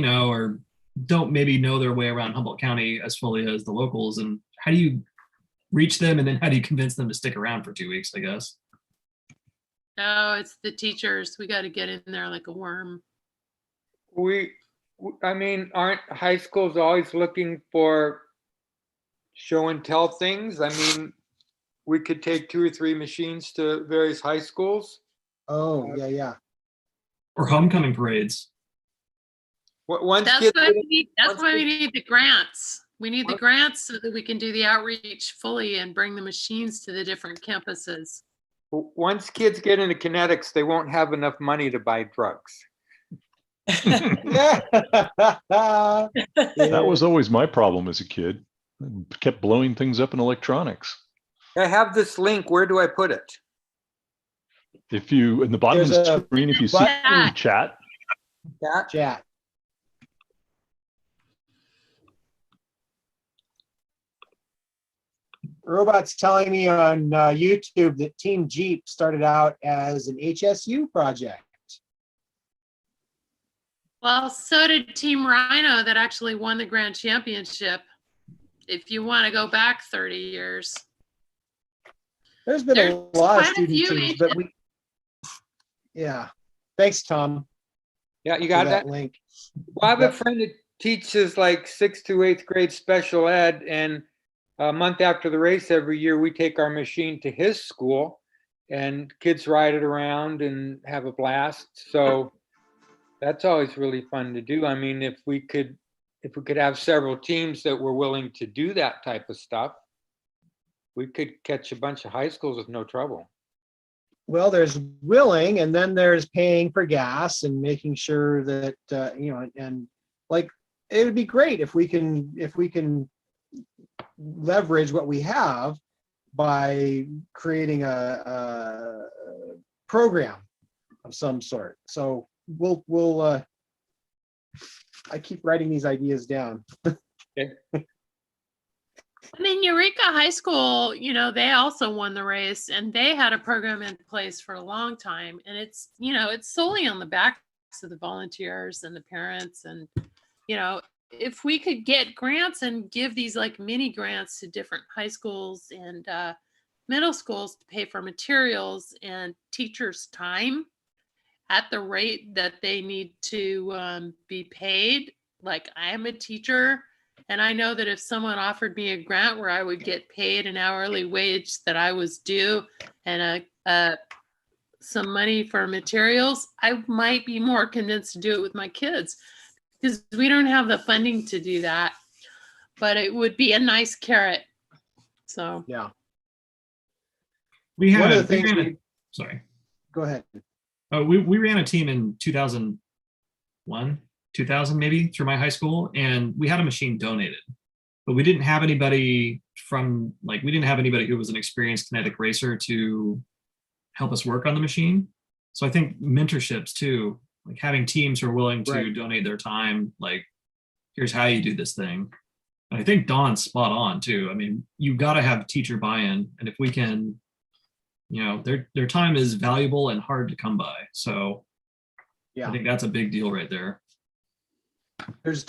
or don't maybe know their way around Humboldt County as fully as the locals. And how do you reach them, and then how do you convince them to stick around for 2 weeks, I guess? No, it's the teachers. We got to get in there like a worm. I mean, aren't high schools always looking for show and tell things? I mean, we could take 2 or 3 machines to various high schools. Oh, yeah, yeah. Or homecoming parades. Once That's kids why get we in- need, that's once why we kids- need the grants. We need the Once- grants so that we can do the outreach fully and bring the machines to the different campuses. once kids get into kinetics, they won't have enough money to buy drugs. Yeah. That was always my problem as a kid. Kept blowing things up in electronics. I have this link. Where do I put it? If you, in the bottom of There's the a screen, if you see button. chat, That? Chat. Robot's telling me on YouTube that Team Jeep started out as an HSU project. Well, so did Team Rhino that actually won the grand championship. If you want to go back 30 years. There's been There's a lot of quite a student few teams, but yeah. Thanks, Tom, Yeah, you for got that that? link. Well, I have a Yep. friend that teaches like 6th to 8th grade special ed, and a month after the race every year, we take our machine to his school and kids ride it around and have a blast. So that's always really fun to do. I mean, if we could have several teams that were willing to do that type of stuff, we could catch a bunch of high schools with no trouble. Well, there's willing, and then there's paying for gas and making sure that and like it would be great if we can leverage what we have by creating a program of some sort. So we'll I keep writing these ideas down. I mean, Eureka High School, they also won the race and they had a program in place for a long time. And it's solely on the backs of the volunteers and the parents. And, if we could get grants and give these like mini grants to different high schools and middle schools to pay for materials and teachers' time at the rate that they need to be paid. Like, I am a teacher. And I know that if someone offered me a grant where I would get paid an hourly wage that I was due and some money for materials, I might be more convinced to do it with my kids because we don't have the funding to do that. But it would be a nice carrot. So Yeah. We One of the had, things sorry. go ahead. We ran a team in 2001, 2000 maybe, through my high school, and we had a machine donated, but we didn't have anybody who was an experienced kinetic racer to help us work on the machine. So I think mentorships too, like having teams who are willing to Right. donate their time, like, here's how you do this thing. And I think Don's spot on too. I mean, you got to have teacher buy-in, and if we can, their time is valuable and hard to come by. So Yeah. I think that's a big deal right there. There's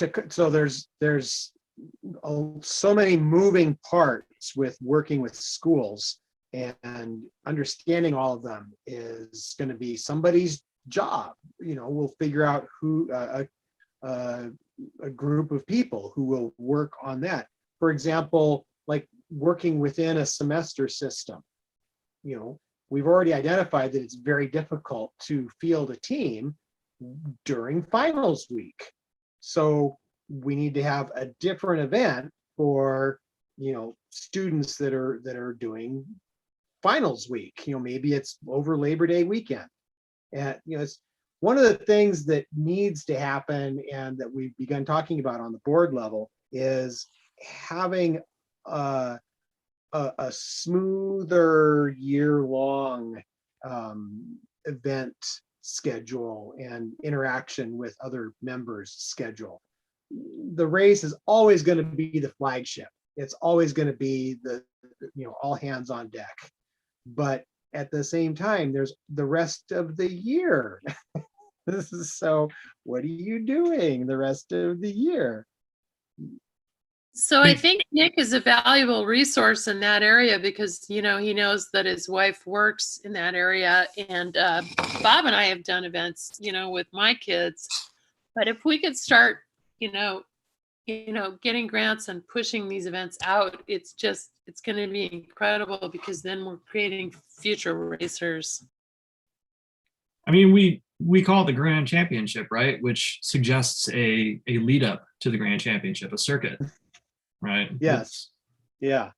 so many moving parts with working with schools, and understanding all of them is going to be somebody's job. We'll figure out who a group of people who will work on that. For example, like working within a semester system. We've already identified that it's very difficult to field a team during finals week. So we need to have a different event for, students that are doing finals week. Maybe it's over Labor Day weekend. And, it's one of the things that needs to happen and that we've begun talking about on the board level is having a smoother year-long event schedule and interaction with other members' schedule. The race is always going to be the flagship. It's always going to be the all hands on deck. But at the same time, there's the rest of the year. So what are you doing the rest of the year? So I think Nick is a valuable resource in that area because, he knows that his wife works in that area. And Bob and I have done events, with my kids. But if we could start, getting grants and pushing these events out, it's going to be incredible because then we're creating future racers. I mean, we call it the Grand Championship, right? Which suggests a lead up to the Grand Championship, a circuit, right? Yes. Yeah.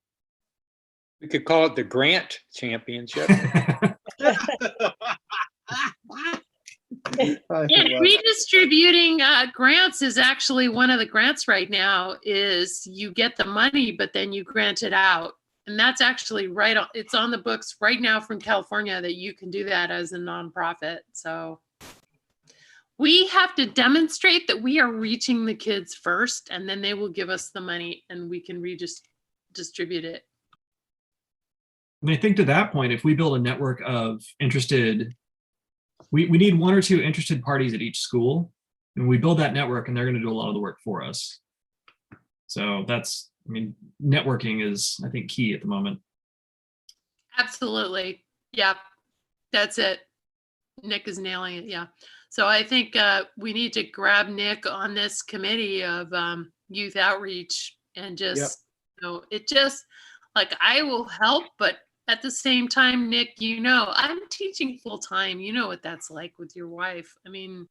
We could call it the Grant Championship. And redistributing grants is actually one of the grants right now. Is you get the money, but then you grant it out, and that's actually it's on the books right now from California that you can do that as a nonprofit. So we have to demonstrate that we are reaching the kids first, and then they will give us the money, and we can distribute it. And I think to that point, if we build a network of interested, we need one or two interested parties at each school, and we build that network, and they're going to do a lot of the work for us. So networking is, I think, key at the moment. Absolutely. Yeah, that's it. Nick is nailing it. Yeah. So I think we need to grab Nick on this committee of youth outreach and just, I will help, but at the same time, Nick, I'm teaching full time. You know what that's like with your wife. I mean,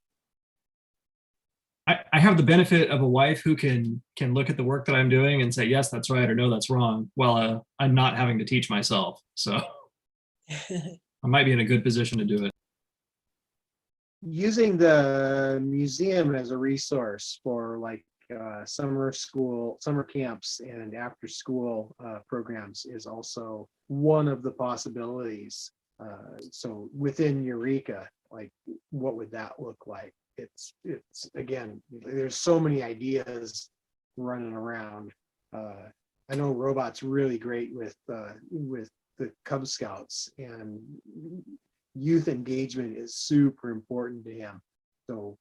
I have the benefit of a wife who can look at the work that I'm doing and say, yes, that's right, or no, that's wrong, while I'm not having to teach myself. So I might be in a good position to do it. Using the museum as a resource for summer camps and after school programs is also one of the possibilities. So within Eureka, what would that look like? It's again, there's so many ideas running around. I know Robot's really great with the Cub Scouts, and youth engagement is super important to him. So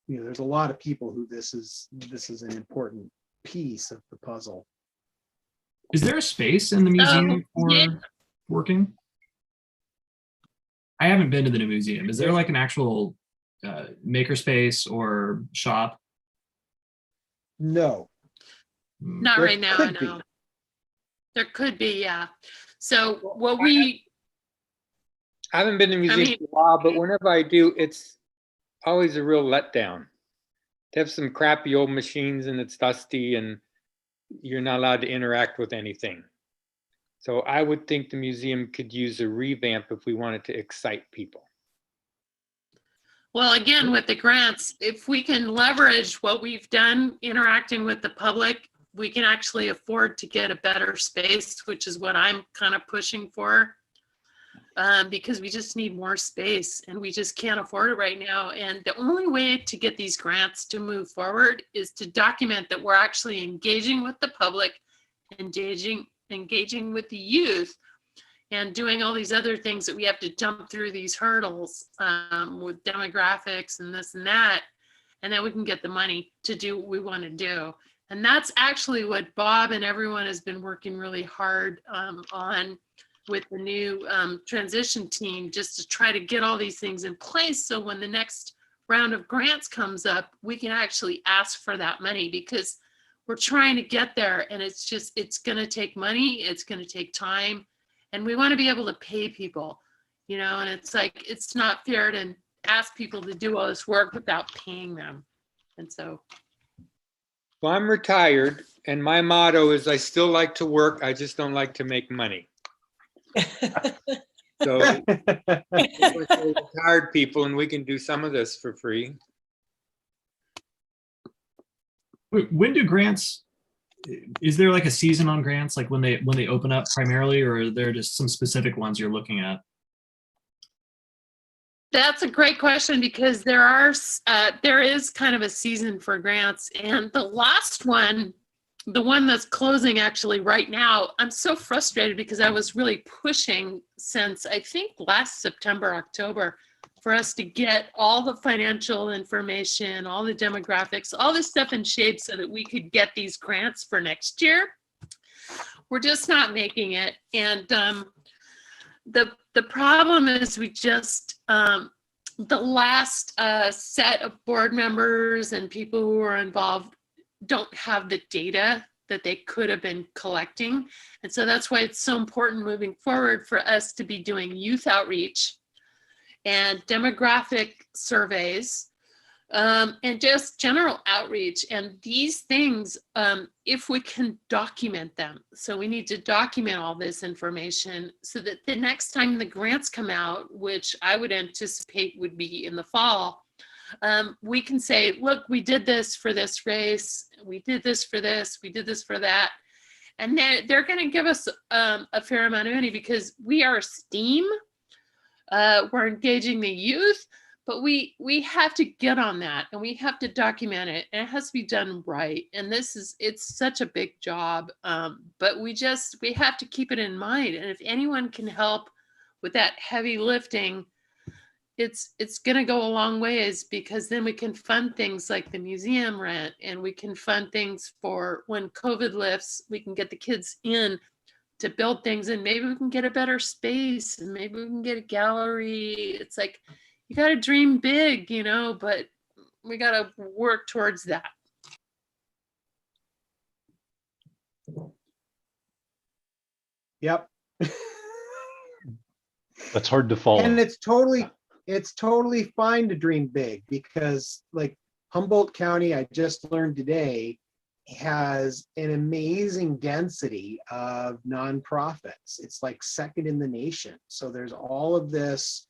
there's a lot of people who this is an important piece of the puzzle. Is there a space in the museum for working? I haven't been to the new museum. Is there an actual maker space or shop? No. not There right now. could be. No. There could be, yeah. So what I haven't been to museums in a while, but whenever I do, it's always a real letdown. They have some crappy old machines and it's dusty and you're not allowed to interact with anything. So I would think the museum could use a revamp if we wanted to excite people. Well, again, with the grants, if we can leverage what we've done interacting with the public, we can actually afford to get a better space, which is what I'm kind of pushing for, because we just need more space and we just can't afford it right now. And the only way to get these grants to move forward is to document that we're actually engaging with the public, engaging with the youth, and doing all these other things that we have to jump through these hurdles with demographics and this and that. And then we can get the money to do what we want to do. And that's actually what Bob and everyone has been working really hard on with the new transition team, just to try to get all these things in place. So when the next round of grants comes up, we can actually ask for that money, because we're trying to get there. And it's going to take money. It's going to take time. And we want to be able to pay people, and it's not fair to ask people to do all this work without paying them. And so. Well, I'm retired and my motto is I still like to work. I just don't like to make money. So we're retired people and we can do some of this for free. When do grants, is there a season on grants, when they open up primarily, or are there just some specific ones you're looking at? That's a great question, because there is kind of a season for grants, and the last one, the one that's closing actually right now, I'm so frustrated because I was really pushing since I think last September, October for us to get all the financial information, all the demographics, all this stuff in shape so that we could get these grants for next year. We're just not making it. And the problem is we just, the last set of board members and people who are involved don't have the data that they could have been collecting. And so that's why it's so important moving forward for us to be doing youth outreach and demographic surveys, and just general outreach. And these things, if we can document them, so we need to document all this information so that the next time the grants come out, which I would anticipate would be in the fall, we can say, look, we did this for this race, we did this for this, we did this for that. And they're going to give us a fair amount of money because we are STEAM. We're engaging the youth, but we have to get on that and we have to document it, and it has to be done right. And it's such a big job, but we have to keep it in mind. And if anyone can help with that heavy lifting, it's going to go a long ways, because then we can fund things like the museum rent, and we can fund things for when COVID lifts, we can get the kids in to build things, and maybe we can get a better space, and maybe we can get a gallery. It's like, you got to dream big, but we got to work towards that. Yep. That's hard to follow. And it's totally fine to dream big, because like Humboldt County, I just learned today, has an amazing density of nonprofits. It's like second in the nation. So there's all of this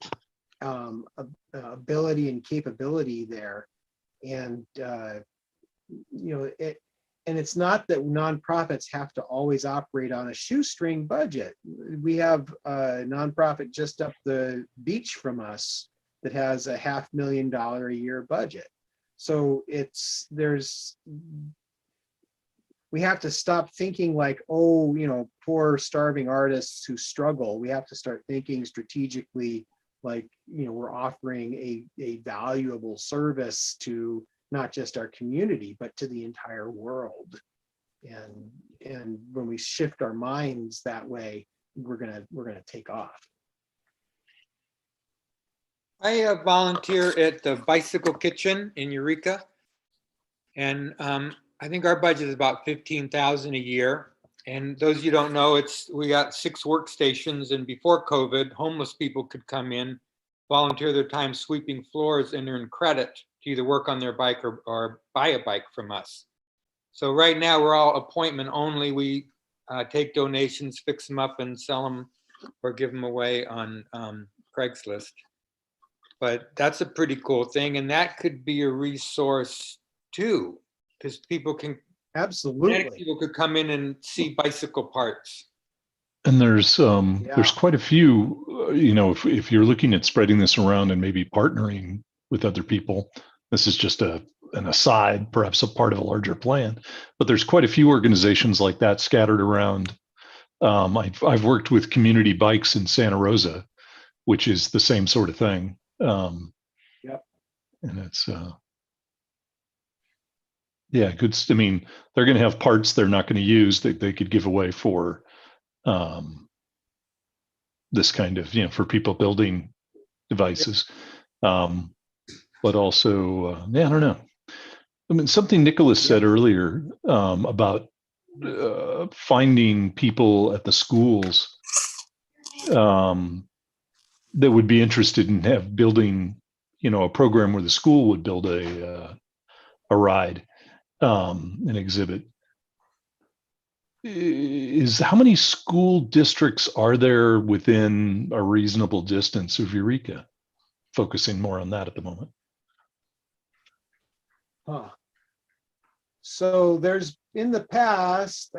ability and capability there. And, and it's not that nonprofits have to always operate on a shoestring budget. We have a nonprofit just up the beach from us that has a $500,000 a year budget. So we have to stop thinking like, poor starving artists who struggle. We have to start thinking strategically, like, we're offering a valuable service to not just our community, but to the entire world. And when we shift our minds that way, we're gonna take off. I volunteer at the Bicycle Kitchen in Eureka. And I think our budget is about $15,000 a year. And those of you don't know, we got 6 workstations, and before COVID, homeless people could come in, volunteer their time sweeping floors, and earn credit to either work on their bike or buy a bike from us. So right now we're all appointment only. We take donations, fix them up, and sell them or give them away on Craigslist. But that's a pretty cool thing, and that could be a resource too, because people can could come in and see bicycle parts. And there's quite a few, if you're looking at spreading this around and maybe partnering with other people, this is just an aside, perhaps a part of a larger plan, but there's quite a few organizations like that scattered around. I've worked with Community Bikes in Santa Rosa, which is the same sort of thing. Yep. And it's, good. I mean, they're going to have parts they're not going to use that they could give away for this kind of, for people building devices. But also, I don't know. I mean, something Nicholas said earlier about finding people at the schools that would be interested in building, a program where the school would build a ride, an exhibit. How many school districts are there within a reasonable distance of Eureka? Focusing more on that at the moment. So there's, in the past,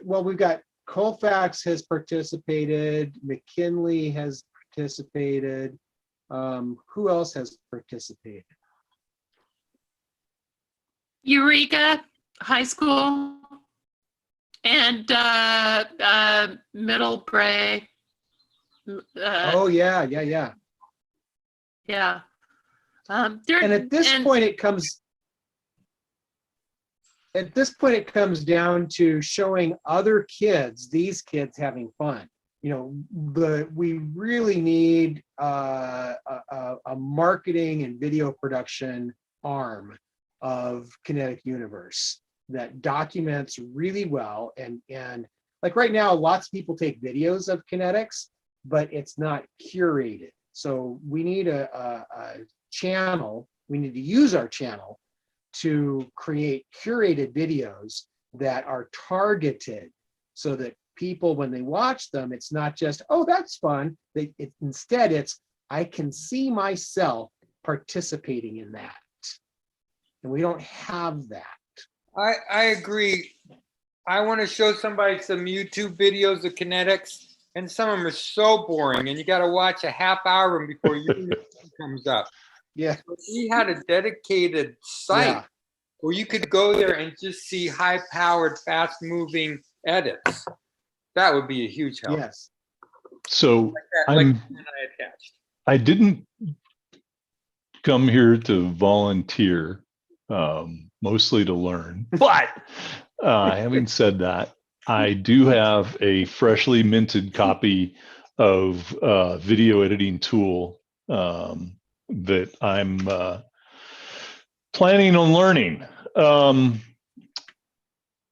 we've got Colfax has participated, McKinley has participated. Who else has participated? Eureka High School and Middle Bray. Yeah. Yeah. And at this point, it comes down to showing other kids, these kids having fun. You know, we really need a marketing and video production arm of Kinetic Universe that documents really well. And like right now, lots of people take videos of kinetics, but it's not curated. So we need a channel. We need to use our channel to create curated videos that are targeted so that people, when they watch them, it's not just, oh, that's fun. Instead, it's, I can see myself participating in that. And we don't have that. I agree. I want to show somebody some YouTube videos of kinetics, and some of them are so boring, and you got to watch a half hour of them before you comes up. Yeah. If we had a dedicated site Yeah. where you could go there and just see high-powered, fast-moving edits, that would be a huge help. Yes. So Like I'm, the one I attached. I didn't come here to volunteer, mostly to learn. But having said that, I do have a freshly minted copy of video editing tool that I'm planning on learning,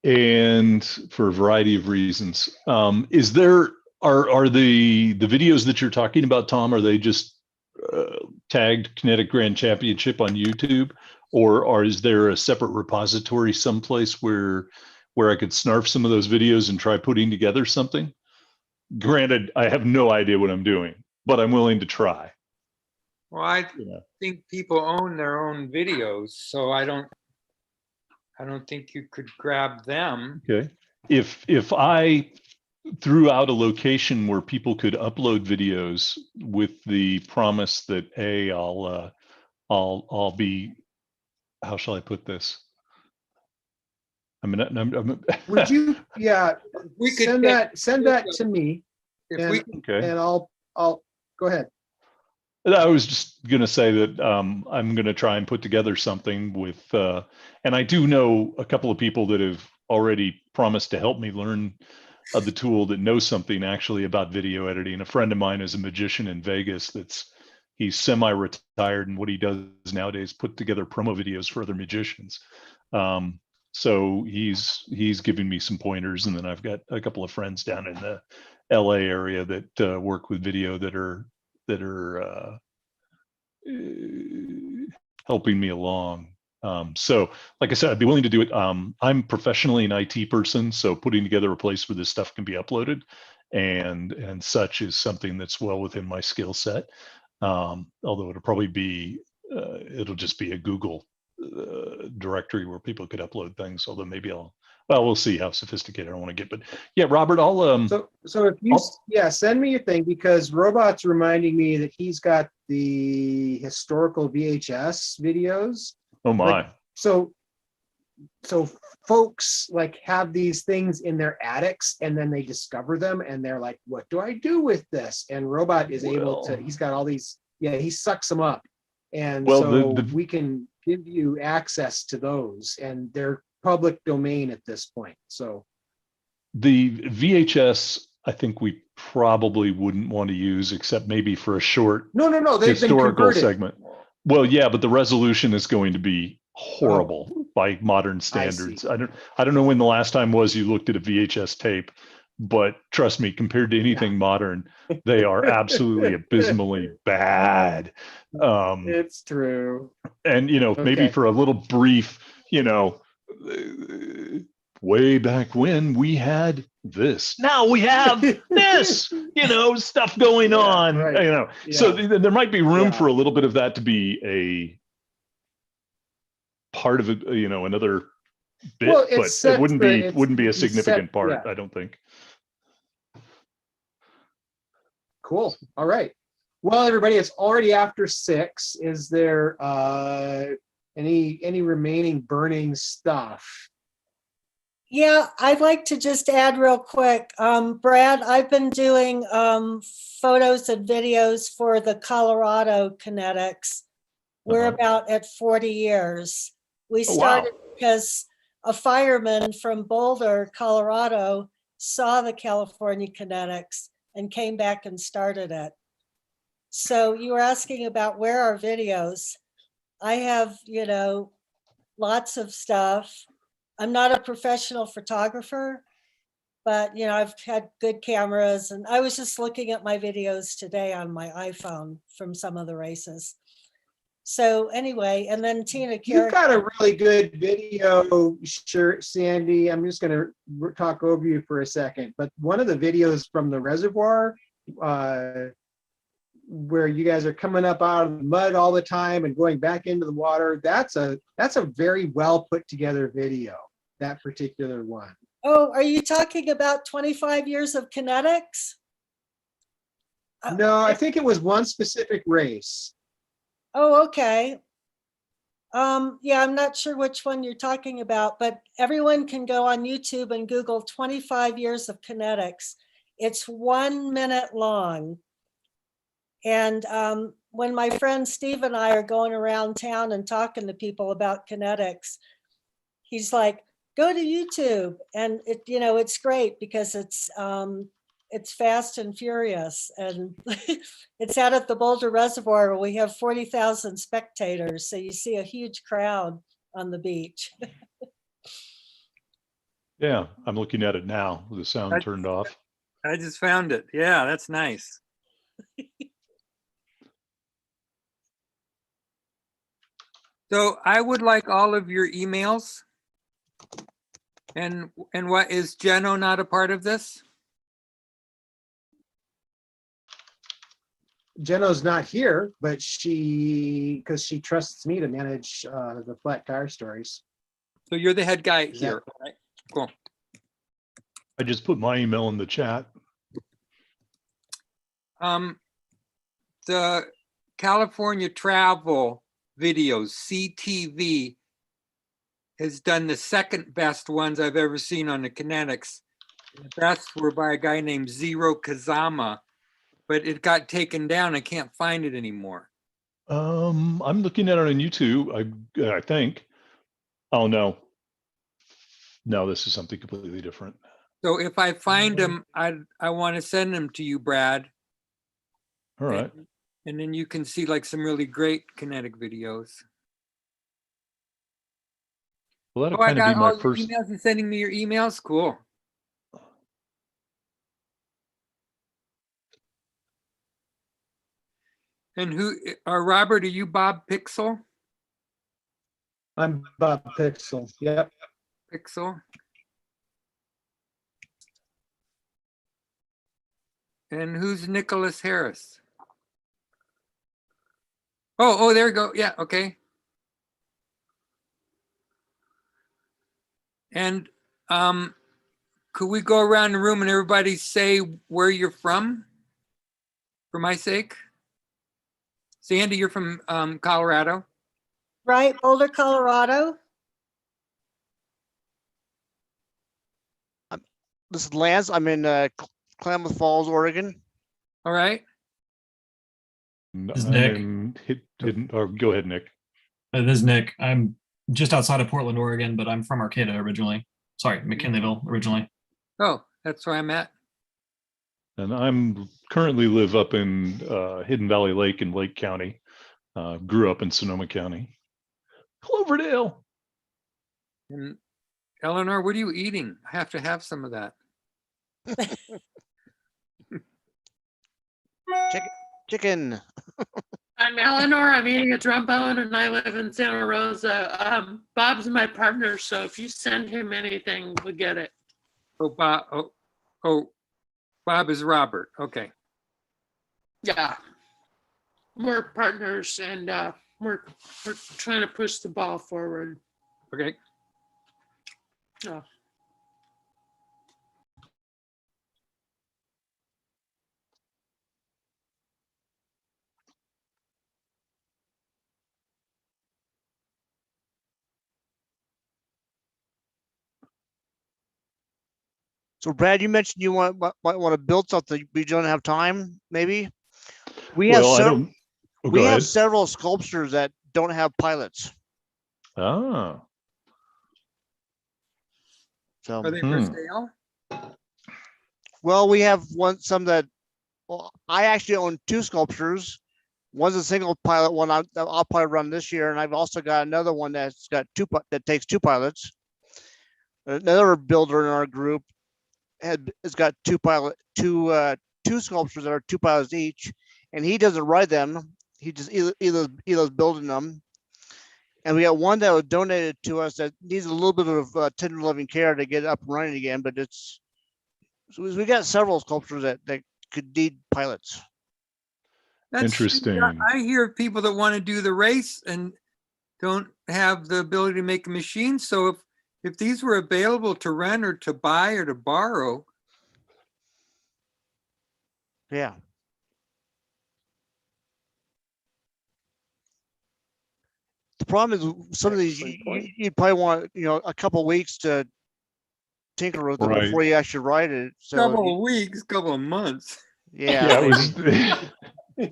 and for a variety of reasons. Is there are the videos that you're talking about, Tom? Are they just tagged Kinetic Grand Championship on YouTube, or is there a separate repository someplace where I could snarf some of those videos and try putting together something? Granted, I have no idea what I'm doing, but I'm willing to try. Well, I think people own their own videos, so I don't think you could grab them. Okay. If I threw out a location where people could upload videos with the promise that I'll be, how shall I put this? Would you, We could send that to me, if we and, okay. and I'll go ahead. I was just going to say that I'm going to try and put together something with, and I do know a couple of people that have already promised to help me learn the tool, that knows something actually about video editing. A friend of mine is a magician in Vegas he's semi-retired, and what he does nowadays put together promo videos for other magicians. So he's giving me some pointers, and then I've got a couple of friends down in the LA area that work with video that are helping me along. So like I said, I'd be willing to do it. I'm professionally an IT person, so putting together a place where this stuff can be uploaded and such is something that's well within my skill set. Although it'll probably be, it'll just be a Google directory where people could upload things. Although maybe we'll see how sophisticated I want to get. But yeah, Robert, I'll So if you send me a thing, because Robot's reminding me that he's got the historical VHS videos. Oh my. Like, so folks like have these things in their attics, and then they discover them and they're like, what do I do with this? And Robot is able to, he's got all these, he sucks them up. And we can give you access to those, and they're public domain at this point. So the VHS, I think we probably wouldn't want to use, except maybe for a short they've historical been segment. Well, yeah, but the resolution is going to be horrible by modern standards. I don't know when the last time was you looked at a VHS tape, but trust me, compared to anything modern, they are absolutely abysmally bad. It's true. And maybe for a little brief, way back when we had this, now we have this, stuff going on, right. So there might be room for a little bit of that to be a part of it, another bit, but it wouldn't be a significant part, I don't think. Cool. All right. Well, everybody, it's already after 6. Is there any remaining burning stuff? Yeah, I'd like to just add real quick. Brad, I've been doing photos and videos for the Colorado Kinetics. We're Uh-huh. about at 40 years. We Oh, wow. started because a fireman from Boulder, Colorado, saw the California Kinetics and came back and started it. So you were asking about where are videos. I have, lots of stuff. I'm not a professional photographer, but I've had good cameras, and I was just looking at my videos today on my iPhone from some of the races. So anyway, and then Tina You've Carrick. got a really good video, sure, Sandy. I'm just gonna talk over you for a second, but one of the videos from the reservoir, where you guys are coming up out of the mud all the time and going back into the water, that's a very well put together video, that particular one. Oh, are you talking about 25 years of kinetics? No, I think it was one specific race. Oh, okay. Yeah, I'm not sure which one you're talking about, but everyone can go on YouTube and Google 25 years of kinetics. It's 1 minute long. And when my friend Steve and I are going around town and talking to people about kinetics, he's like, go to YouTube. And it's great because it's fast and furious. And it's out at the Boulder Reservoir where we have 40,000 spectators. So you see a huge crowd on the beach. Yeah, I'm looking at it now with the sound turned off. I just found it. Yeah, that's nice. So I would like all of your emails. And what, is Jeno not a part of this? Jeno's not here, but because she trusts me to manage the flat tire stories. So you're the head guy Is that- here, right? Cool. I just put my email in the chat. The California travel videos, CTV, has done the second best ones I've ever seen on the Kinetics. The best were by a guy named Zero Kazama, but it got taken down. I can't find it anymore. I'm looking at it on YouTube. I think. Oh no. No, this is something completely different. So if I find them, I want to send them to you, Brad. All right. And then you can see like some really great Kinetic videos. Well, that'll Oh, I kind of be got my all your first. emails and sending me your emails. Cool. And Robert, are you Bob Pixel? I'm Bob Pixel. Yep. Pixel. And who's Nicholas Harris? Oh, there we go. Yeah, okay. And could we go around the room and everybody say where you're from, for my sake? Sandy, you're from Colorado. Right, Boulder, Colorado. This is Lance. I'm in Klamath Falls, Oregon. All right. This is I'm Nick. in hidden. Or go ahead, Nick. This is Nick. I'm just outside of Portland, Oregon, but I'm from Arcata originally. Sorry, McKinleyville originally. Oh, that's where I'm at. And I'm currently live up in Hidden Valley Lake in Lake County. Grew up in Sonoma County. Cloverdale. And Eleanor, what are you eating? I have to have some of that. Chicken. I'm Eleanor. I'm eating a trombone and I live in Santa Rosa. Bob's my partner, so if you send him anything, we'll get it. Oh, Bob. Oh, Bob is Robert. Okay. Yeah. We're partners and we're trying to push the ball forward. Okay. Yeah. So Brad, you mentioned you might want to build something, but you don't have time, maybe? We have Well, I several, don't. Oh, we go have ahead. several sculptures that don't have pilots. Ah, So, Are they for Hmm. sale? well, we have some that, well, I actually own two sculptures. One's a single pilot one I'll probably run this year, and I've also got another one that's got that takes two pilots. Another builder in our group has got two sculptures that are two pilots each, and he doesn't ride them. He just either building them. And we got one that was donated to us that needs a little bit of tender loving care to get up and running again, but so we got several sculptures that could need pilots. That's Interesting. I hear people that want to do the race and don't have the ability to make a machine. So if these were available to rent or to buy or to borrow, Yeah. The problem is some of these Excellent point. you'd probably want a couple of weeks to tinker with them Right. before you actually write it. So couple of weeks, couple of months. yeah, Yeah, it maybe. was.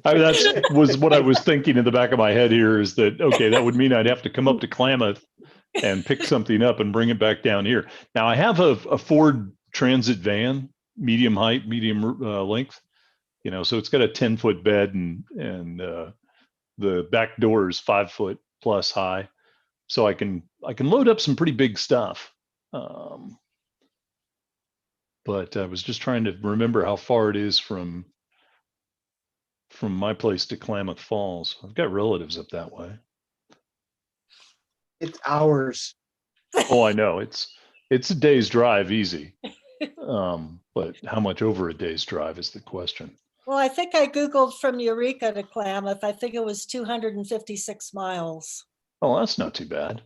That was what I was thinking in the back of my head here. Is that okay? That would mean I'd have to come up to Klamath and pick something up and bring it back down here. Now I have a Ford Transit van, medium height, medium length. So it's got a 10-foot bed and the back door is 5 foot plus high, so I can load up some pretty big stuff. But I was just trying to remember how far it is from my place to Klamath Falls. I've got relatives up that way. It's hours. Oh, I know. It's a day's drive easy. But how much over a day's drive is the question. Well, I think I Googled from Eureka to Klamath. I think it was 256 miles. Oh, that's not too bad.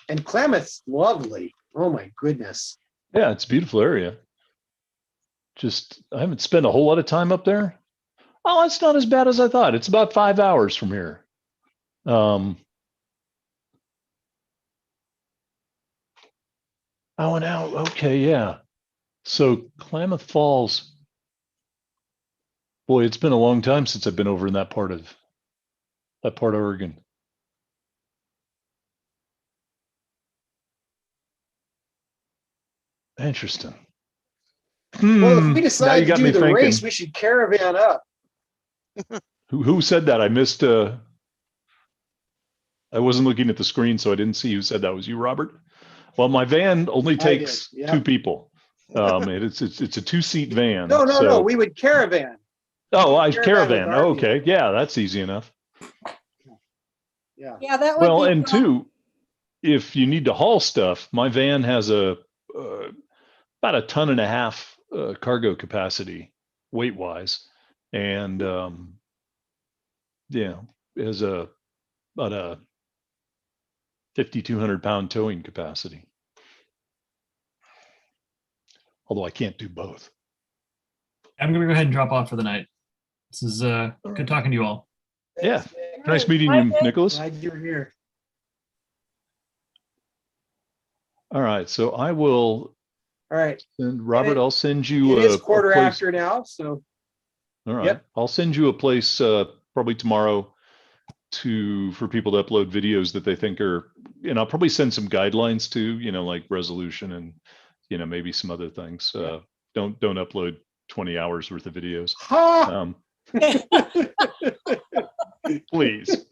And Klamath's lovely. Oh my goodness. Yeah, it's a beautiful area. Just I haven't spent a whole lot of time up there. Oh, it's not as bad as I thought. It's about 5 hours from here. Oh, and out. Okay, yeah. So Klamath Falls. Boy, it's been a long time since I've been over in that part of Oregon. Interesting. Well, if we Now you decide to got do me the thinking. race, we should caravan up. Who said that? I missed. I wasn't looking at the screen, so I didn't see who said that. Was you, Robert? Well, my van only takes did, yeah. 2 people. It's a 2-seat van. No, so, we would caravan. Oh, I caravan caravan. with our Oh, okay, yeah, that's easy enough. Yeah. Yeah, that would Well, be and fun. 2, if you need to haul stuff, my van has about 1.5 tons cargo capacity, weight wise, and yeah, it has about a 5,200 pound towing capacity. Although I can't do both. I'm going to go ahead and drop off for the night. This is good talking to you all. Yeah. Thanks, Nick. Nice meeting Bye, you, Nick. Nicholas. Glad you're here. All right, so I will All right. send Robert. it- I'll send you It is a quarter place. after now, so All right, Yep. I'll send you a place probably tomorrow for people to upload videos that they think are. And I'll probably send some guidelines too. Like resolution and maybe some other things. Don't upload 20 hours worth of videos. ha. Please.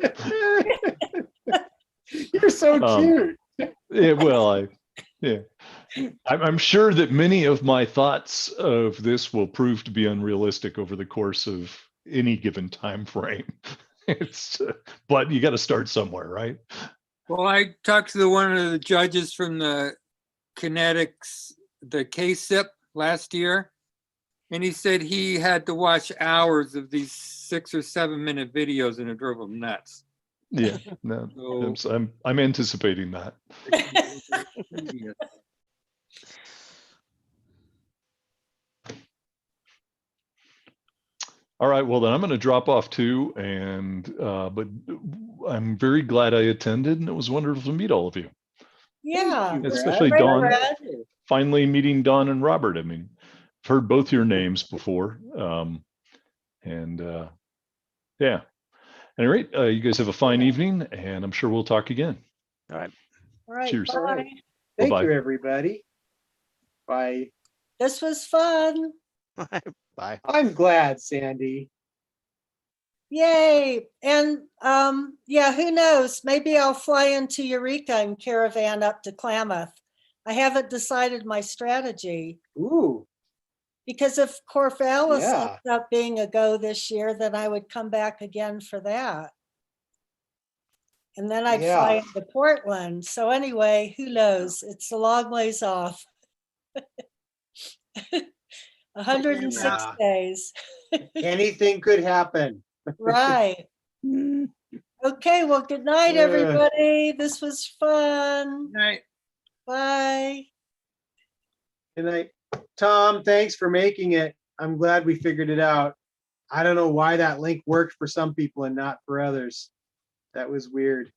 You're so cute. Yeah, well, I'm sure that many of my thoughts of this will prove to be unrealistic over the course of any given time frame. But you got to start somewhere, right? Well, I talked to one of the judges from the Kinetics, the KSIP last year, and he said he had to watch hours of these 6 or 7 minute videos and it drove him nuts. Yeah, no, So, I'm anticipating that. All right, well then I'm going to drop off too, and but I'm very glad I attended, and it was wonderful to meet all of you. Yeah. Thank you, Especially Brad. Dawn. Brad. Finally meeting Don and Robert. I mean, I've heard both your names before, and yeah. At any rate, you guys have a fine evening, and I'm sure we'll talk again. All right, Cheers. All bye. right. Thank Bye-bye. you, everybody. Bye. This was fun. Bye. I'm glad, Sandy. Yay. And yeah, who knows? Maybe I'll fly into Eureka and caravan up to Klamath. I haven't decided my strategy Ooh, because if Corvallis Yeah. ends up being a go this year, then I would come back again for that. And then I'd fly Yeah. into Portland. So anyway, who knows? It's a long ways off. 106 Yeah. days. Anything could happen. Right. Okay, well, good night, Yeah. everybody. This was fun. Right. Bye. Good night. Tom, thanks for making it. I'm glad we figured it out. I don't know why that link worked for some people and not for others. That was weird.